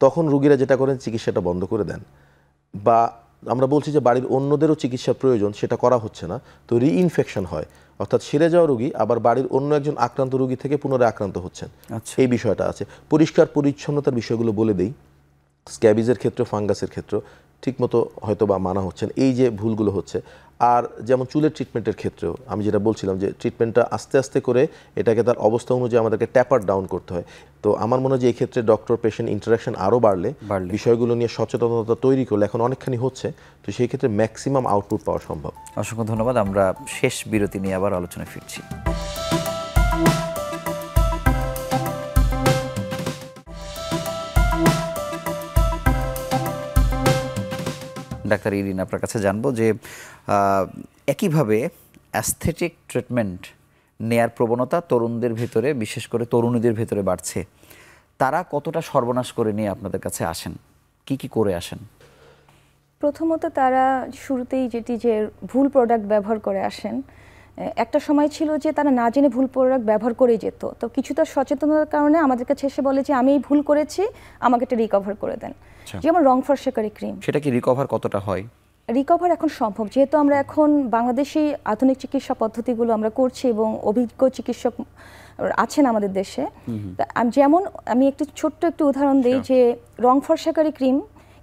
তখন রোগীরা যেটা করেন চিকিৎসাটা বন্ধ করে দেন। বা আমরা বলছি যে বাড়ির অন্যদেরও চিকিৎসা প্রয়োজন, সেটা করা হচ্ছে না, তো রিইনফেকশন হয়, অর্থাৎ সেরে যাওয়া রোগী আবার বাড়ির অন্য একজন আক্রান্ত রোগী থেকে পুনরায় আক্রান্ত হচ্ছেন। এই বিষয়টা আছে। পরিষ্কার পরিচ্ছন্নতার বিষয়গুলো বলে দেই। স্ক্যাবিজের ক্ষেত্রে, ফাঙ্গাসের ক্ষেত্রে ঠিকমতো হয়তো বা মানা হচ্ছেন, এই যে ভুলগুলো হচ্ছে। আর যেমন চুলের ট্রিটমেন্টের ক্ষেত্রেও আমি যেটা বলছিলাম যে ট্রিটমেন্টটা আস্তে আস্তে করে এটাকে তার অবস্থা অনুযায়ী আমাদেরকে ট্যাপার ডাউন করতে হয়। তো আমার মনে হয় যে এই ক্ষেত্রে ডক্টর পেশেন্ট ইন্টারাকশন আরও বাড়লে, বিষয়গুলো নিয়ে সচেতনতা তৈরি করলে, এখন অনেকখানি হচ্ছে, তো সেই ক্ষেত্রে ম্যাক্সিমাম আউটপুট পাওয়া সম্ভব। অসংখ্য ধন্যবাদ। আমরা শেষ বিরতি নিয়ে আবার আলোচনায় ফিরছি। ডাক্তার ইরিন, আপনার কাছে জানবো যে একইভাবে অ্যাস্থেটিক ট্রিটমেন্ট নেয়ার প্রবণতা তরুণদের ভেতরে, বিশেষ করে তরুণীদের ভেতরে বাড়ছে। তারা কতটা সর্বনাশ করে নিয়ে আপনাদের কাছে আসেন, কি করে আসেন? প্রথমত তারা শুরুতেই যে ভুল প্রোডাক্ট ব্যবহার করে আসেন। একটা সময় ছিল যে তারা না জেনে ভুল প্রোডাক্ট ব্যবহার করেই যেত। তো কিছুটা সচেতনতার কারণে আমাদের কাছে এসে বলে যে আমি এই ভুল করেছি, আমাকে এটা রিকভার করে দেন। যেমন রং ফরশেকারি ক্রিম, সেটা কি রিকভার কতটা হয়? রিকভার এখন সম্ভব, যেহেতু আমরা এখন বাংলাদেশি আধুনিক চিকিৎসা পদ্ধতিগুলো আমরা করছি এবং অভিজ্ঞ চিকিৎসক আছেন আমাদের দেশে। যেমন আমি ছোট্ট একটু উদাহরণ দিই যে রং ফরশেকারি ক্রিম,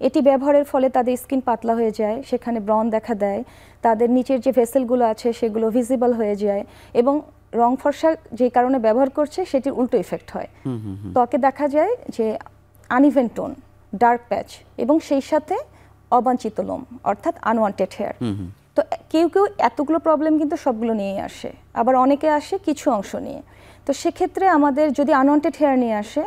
এটি ব্যবহারের ফলে তাদের স্কিন পাতলা হয়ে যায়, সেখানে ব্রণ দেখা দেয়, তাদের নিচের যে ভেসেলগুলো আছে সেগুলো ভিজিবল হয়ে যায়, এবং রং ফর্সা যে কারণে ব্যবহার করছে সেটির উল্টো ইফেক্ট হয়। ত্বকে দেখা যায় যে আনইভেন টোন, ডার্ক প্যাচ, এবং সেই সাথে অবাঞ্ছিত লোম অর্থাৎ আনওয়ান্টেড হেয়ার। তো কেউ এতগুলো প্রবলেম কিন্তু সবগুলো নিয়ে আসে, আবার অনেকে আসে কিছু অংশ নিয়ে। তো সেক্ষেত্রে আমাদের যদি আনওয়ান্টেড হেয়ার নিয়ে আসে,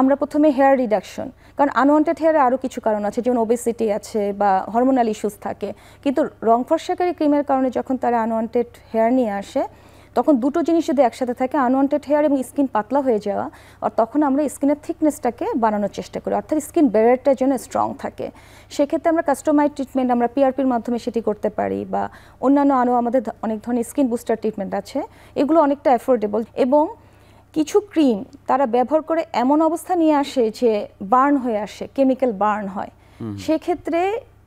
আমরা প্রথমে হেয়ার রিডাকশন, কারণ আনওয়ান্টেড হেয়ারে আরও কিছু কারণ আছে, যেমন ওবেসিটি আছে বা হরমোনাল ইস্যুস থাকে। কিন্তু রং ফরশেকারি ক্রিমের কারণে যখন তারা আনওয়ান্টেড হেয়ার নিয়ে আসে, তখন দুটো জিনিস যদি একসাথে থাকে, আনওয়ান্টেড হেয়ার এবং স্কিন পাতলা হয়ে যাওয়া, আর তখন আমরা স্কিনের থিকনেসটাকে বাড়ানোর চেষ্টা করি, অর্থাৎ স্কিন ব্যারিয়ারটা যেন স্ট্রং থাকে। সেক্ষেত্রে আমরা কাস্টমাইজ ট্রিটমেন্ট, আমরা পিআরপির মাধ্যমে সেটি করতে পারি, বা অন্যান্য আমাদের অনেক ধরনের স্কিন বুস্টার ট্রিটমেন্ট আছে, এগুলো অনেকটা অ্যাফোর্ডেবল। এবং কিছু ক্রিম তারা ব্যবহার করে এমন অবস্থা নিয়ে আসে যে বার্ন হয়ে আসে, কেমিক্যাল বার্ন হয়, সেক্ষেত্রে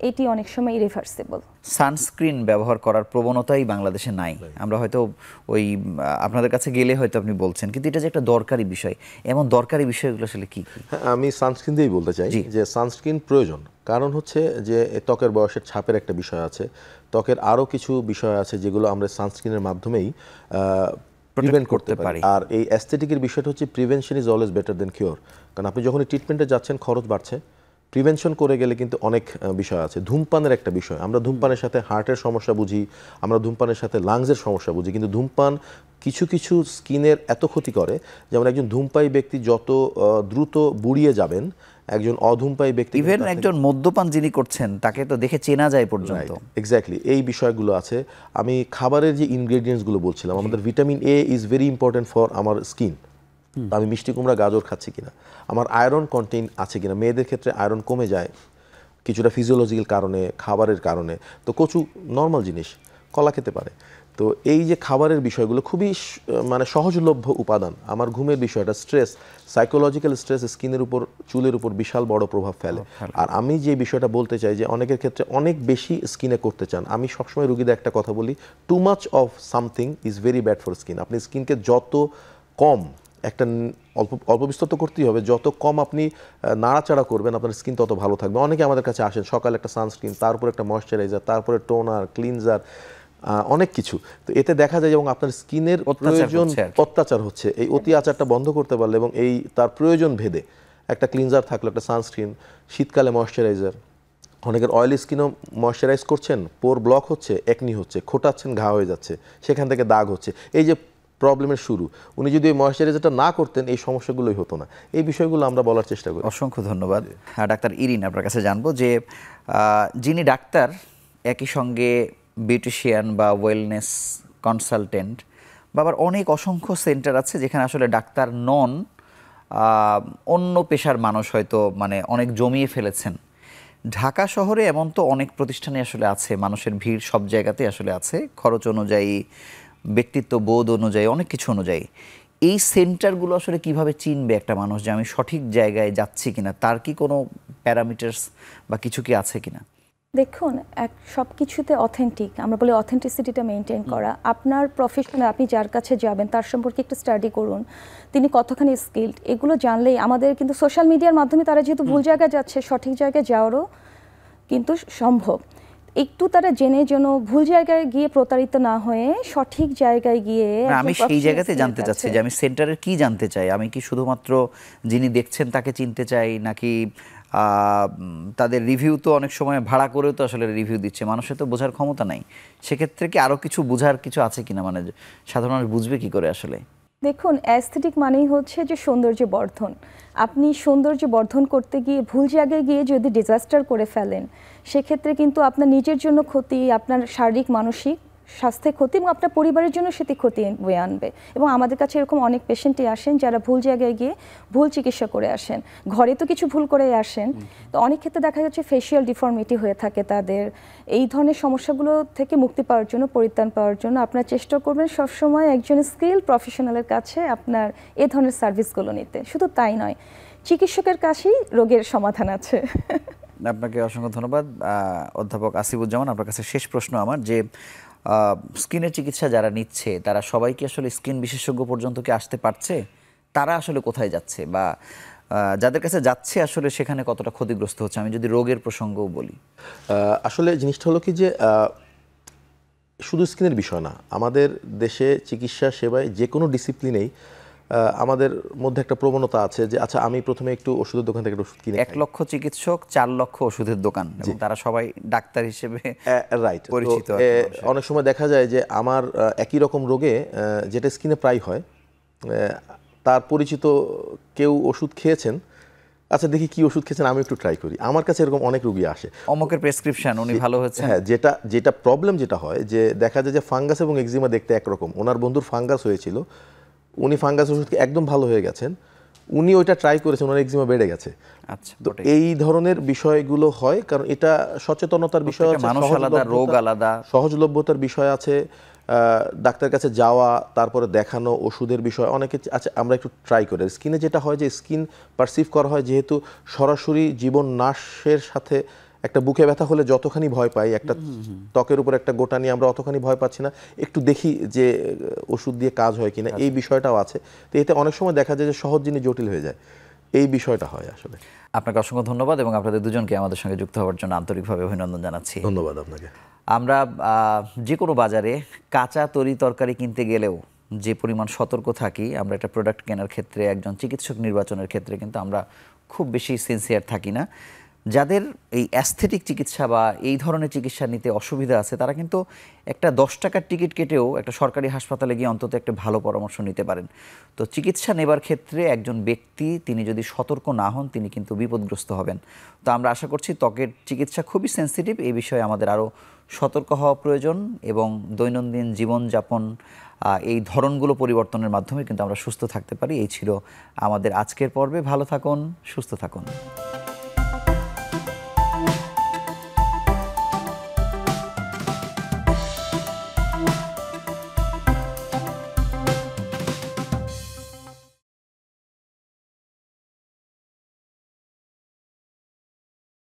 এটি অনেক সময় ইরিভার্সিবল। সানস্ক্রিন ব্যবহার করার প্রবণতাই বাংলাদেশে নাই। আমরা হয়তো ওই আপনাদের কাছে গেলে হয়তো আপনি বলছেন, কিন্তু এটা যে একটা দরকারি বিষয়, এমন দরকারি বিষয়গুলো আসলে কি? হ্যাঁ, আমি সানস্ক্রিন দিয়েই বলতে চাই যে সানস্ক্রিন প্রয়োজন, কারণ হচ্ছে যে ত্বকের বয়সের ছাপের একটা বিষয় আছে, ত্বকের আরও কিছু বিষয় আছে যেগুলো আমরা সানস্ক্রিনের মাধ্যমেই প্রিভেন্ট করতে পারি। আর এই অ্যাস্থেটিকের বিষয়টা হচ্ছে prevention is always better then cure. কারণ আপনি যখন ট্রিটমেন্টে যাচ্ছেন খরচ বাড়ছে, প্রিভেনশন করে গেলে কিন্তু অনেক বিষয় আছে। ধূমপানের একটা বিষয়, আমরা ধূমপানের সাথে হার্টের সমস্যা বুঝি, আমরা ধূমপানের সাথে লাংসের সমস্যা বুঝি, কিন্তু ধূমপান কিছু কিছু স্কিনের এত ক্ষতি করে, যেমন একজন ধূমপায়ী ব্যক্তি যত দ্রুত বুড়িয়ে যাবেন, একজন অধূমপায়ী ব্যক্তি ইভেন একজন মদ্যপান যিনি করছেন তাকে তো দেখে চেনা যায় পর্যন্ত। এক্স্যাক্টলি, এই বিষয়গুলো আছে। আমি খাবারের যে ইনগ্রেডিয়েন্টসগুলো বলছিলাম, আমাদের vitamin A is very important for আমার স্কিন। আমি মিষ্টি কুমড়া গাজর খাচ্ছি কিনা, আমার আয়রন কন্টেন্ট আছে কিনা, মেয়েদের ক্ষেত্রে আয়রন কমে যায় কিছুটা ফিজিওলজিক্যাল কারণে, খাবারের কারণে। তো কচু নর্মাল জিনিস, কলা খেতে পারে। তো এই যে খাবারের বিষয়গুলো খুবই মানে সহজলভ্য উপাদান। আমার ঘুমের বিষয়টা, স্ট্রেস, সাইকোলজিক্যাল স্ট্রেস স্কিনের উপর, চুলের উপর বিশাল বড় প্রভাব ফেলে। আর আমি যে বিষয়টা বলতে চাই যে অনেকের ক্ষেত্রে অনেক বেশি স্কিনে করতে চান। আমি সবসময় রুগীদের একটা কথা বলি, too much of something is very bad for skin. আপনি স্কিনকে যত কম, একটা অল্প বিস্তর তো করতেই হবে, যত কম আপনি নাড়াচাড়া করবেন আপনার স্কিন তত ভালো থাকবে। অনেকে আমাদের কাছে আসেন, সকালে একটা সানস্ক্রিন, তারপর একটা ময়শ্চারাইজার, তারপরে টোনার, ক্লিনজার, অনেক কিছু। তো এতে দেখা যায় এবং আপনার স্কিনের প্রয়োজন অত্যাচার হচ্ছে। এই অতি আচারটা বন্ধ করতে পারলে এবং এই তার প্রয়োজন ভেদে একটা ক্লিনজার থাকলো, একটা সানস্ক্রিন, শীতকালে ময়শ্চারাইজার, অনেকের অয়েলি স্কিনও ময়শ্চারাইজ করছেন, পোর ব্লক হচ্ছে, একনি হচ্ছে, খোটাচ্ছেন, ঘা হয়ে যাচ্ছে, সেখান থেকে দাগ হচ্ছে। এই যে প্রবলেমের শুরু, উনি যদি ওই ময়শ্চারাইজারটা না করতেন এই সমস্যাগুলোই হতো না। এই বিষয়গুলো আমরা বলার চেষ্টা করি। অসংখ্য ধন্যবাদ। ডাক্তার ইরিন, আপনার কাছে জানবো যে যিনি ডাক্তার, একই সঙ্গে বিউটিশিয়ান বা ওয়েলনেস কনসালটেন্ট বা আবার অনেক অসংখ্য সেন্টার আছে যেখানে আসলে ডাক্তার নন, অন্য পেশার মানুষ হয়তো মানে অনেক জমিয়ে ফেলেছেন। ঢাকা শহরে এমন তো অনেক প্রতিষ্ঠানে আসলে আছে, মানুষের ভিড় সব জায়গাতে আসলে আছে, খরচ অনুযায়ী, ব্যক্তিত্ব বোধ অনুযায়ী, অনেক কিছু অনুযায়ী। এই সেন্টারগুলো আসলে কিভাবে চিনবে একটা মানুষ যে আমি সঠিক জায়গায় যাচ্ছি কিনা? তার কি কোনো প্যারামিটার্স বা কিছু কি আছে কিনা? দেখুন, সব কিছুতে অথেন্টিক, আমরা বলি অথেন্টিসিটিটা মেনটেন করা। আপনার প্রফেশনে আপনি যার কাছে যাবেন তার সম্পর্কে একটু স্টাডি করুন, তিনি কতখানি স্কিলড, এগুলো জানলেই আমাদের কিন্তু সোশ্যাল মিডিয়ার মাধ্যমে তারা যেহেতু ভুল জায়গায় যাচ্ছে, সঠিক জায়গায় যাওয়ারও কিন্তু সম্ভব। একটু তারা জেনে যেন ভুল জায়গায় গিয়ে প্রতারিত না হয়ে সঠিক জায়গায় গিয়ে, আমি সেই জায়গাতে জানতে চাচ্ছি যে আমি সেন্টারের কি জানতে চাই। আমি কি শুধুমাত্র যিনি দেখছেন তাকে চিনতে চাই, নাকি তাদের রিভিউ তো অনেক সময় ভাড়া করেও তো আসলে রিভিউ দিচ্ছে, মানুষের তো বোঝার ক্ষমতা নাই। সেক্ষেত্রে কি আরও কিছু বোঝার কিছু আছে কিনা, মানে সাধারণ মানুষ বুঝবে কি করে আসলে? দেখুন, অ্যাস্থেটিক মানেই হচ্ছে যে সৌন্দর্য বর্ধন। আপনি সৌন্দর্য বর্ধন করতে গিয়ে ভুল জায়গায় গিয়ে যদি ডিজাস্টার করে ফেলেন, সেক্ষেত্রে কিন্তু আপনার নিজের জন্য ক্ষতি, আপনার শারীরিক মানসিক স্বাস্থ্যে ক্ষতি এবং আপনার পরিবারের জন্য সেটি ক্ষতি বয়ে আনবে। এবং আমাদের কাছে এরকম অনেক পেশেন্টই আসেন যারা ভুল জায়গায় গিয়ে ভুল চিকিৎসা করে আসেন। ঘরে তো কিছু ভুল করে আসেন, তো অনেক ক্ষেত্রে দেখা যাচ্ছে ফেশিয়াল ডিফর্মিটি হয়ে থাকে তাদের। এই ধরনের সমস্যাগুলো থেকে মুক্তি পাওয়ার জন্য, পরিত্রাণ পাওয়ার জন্য আপনার চেষ্টা করবেন সবসময় একজন স্কিল প্রফেশনালের কাছে আপনার এ ধরনের সার্ভিসগুলো নিতে। শুধু তাই নয়, চিকিৎসকের কাছেই রোগের সমাধান আছে। আপনাকে অসংখ্য ধন্যবাদ অধ্যাপক আসিফুজ্জামান। আপনার কাছে শেষ প্রশ্ন আমার, যে স্কিনের চিকিৎসা যারা নিচ্ছে তারা সবাই কি আসলে স্কিন বিশেষজ্ঞ পর্যন্ত কি আসতে পারছে? তারা আসলে কোথায় যাচ্ছে, বা যাদের কাছে যাচ্ছে আসলে সেখানে কতটা ক্ষতিগ্রস্ত হচ্ছে? আমি যদি রোগের প্রসঙ্গও বলি, আসলে জিনিসটা হলো কি যে শুধু স্কিনের বিষয় না, আমাদের দেশে চিকিৎসা সেবায় যে কোনো ডিসিপ্লিনেই আমাদের মধ্যে একটা প্রবণতা আছে যে আচ্ছা আমি প্রথমে একটু ওষুধের দোকান থেকে ওষুধ কিনে 1 লক্ষ চিকিৎসক, 4 লক্ষ ওষুধের দোকান, এবং তারা সবাই ডাক্তার হিসেবে রাইট পরিচিত। অনেক সময় দেখা যায় যে আমার একই রকম রোগে যেটা স্কিনে প্রায় হয়, তার পরিচিত কেউ ওষুধ খেয়েছেন, আচ্ছা দেখি কি ওষুধ খেয়েছেন, আমি একটু ট্রাই করি। আমার কাছে এরকম অনেক রোগী আসে, অমকের প্রেসক্রিপশন উনি ভালো হয়েছে। হ্যাঁ, যেটা প্রবলেম যেটা হয় যে দেখা যায় যে ফাঙ্গাস এবং এক্সিমা দেখতে একরকম, ওনার বন্ধুর ফাঙ্গাস হয়েছিল, উনি ফাঙ্গাস ওষুধ একদম ভালো হয়ে গেছেন, উনি ওইটা ট্রাই করেছেন, ওনার এক্সিমা বেড়ে গেছে। আচ্ছা, তো এই ধরনের বিষয়গুলো হয়, কারণ এটা সচেতনতার বিষয় আছে, মানুষ আলাদা, রোগ আলাদা, সহজলভ্যতার বিষয় আছে, ডাক্তারের কাছে যাওয়া, তারপরে দেখানো, ওষুধের বিষয় অনেকে। আচ্ছা আমরা একটু ট্রাই করি। স্কিনে যেটা হয় যে স্কিন পারসিভ করা হয় যেহেতু সরাসরি জীবন নাশের সাথে, একটা বুকে ব্যথা হলে যতখানি ভয় পাই, একটা ত্বকের উপর একটা গোটা নিয়ে আমরা অতখানি ভয় পাচ্ছি না, একটু দেখি যে ওষুধ দিয়ে কাজ হয় কিনা, এই বিষয়টাও আছে। তো এতে অনেক সময় দেখা যায় যে সহজ জিনিস জটিল হয়ে যায়। এই বিষয়টা হয় আসলে। আপনাকে অসংখ্য ধন্যবাদ এবং আপনাদের দুজনকে আমাদের সঙ্গে যুক্ত হওয়ার জন্য আন্তরিকভাবে অভিনন্দন জানাচ্ছি। ধন্যবাদ আপনাকে। আমরা যে কোনো বাজারে কাঁচা তরি তরকারি কিনতে গেলেও যে পরিমাণ সতর্ক থাকি, আমরা একটা প্রোডাক্ট কেনার ক্ষেত্রে, একজন চিকিৎসক নির্বাচনের ক্ষেত্রে কিন্তু আমরা খুব বেশি সিনসিয়ার থাকি না। যাদের এই অ্যাস্থেটিক চিকিৎসা বা এই ধরনের চিকিৎসা নিতে অসুবিধা আছে, তারা কিন্তু একটা 10 টাকার টিকিট কেটেও একটা সরকারি হাসপাতালে গিয়ে অন্তত একটা ভালো পরামর্শ নিতে পারেন। তো চিকিৎসা নেবার ক্ষেত্রে একজন ব্যক্তি তিনি যদি সতর্ক না হন, তিনি কিন্তু বিপদগ্রস্ত হবেন। তো আমরা আশা করছি ত্বকের চিকিৎসা খুবই সেন্সিটিভ, এই বিষয়ে আমাদের আরও সতর্ক হওয়া প্রয়োজন এবং দৈনন্দিন জীবনযাপন এই ধরনগুলো পরিবর্তনের মাধ্যমে কিন্তু আমরা সুস্থ থাকতে পারি। এই ছিল আমাদের আজকের পর্বে। ভালো থাকুন, সুস্থ থাকুন।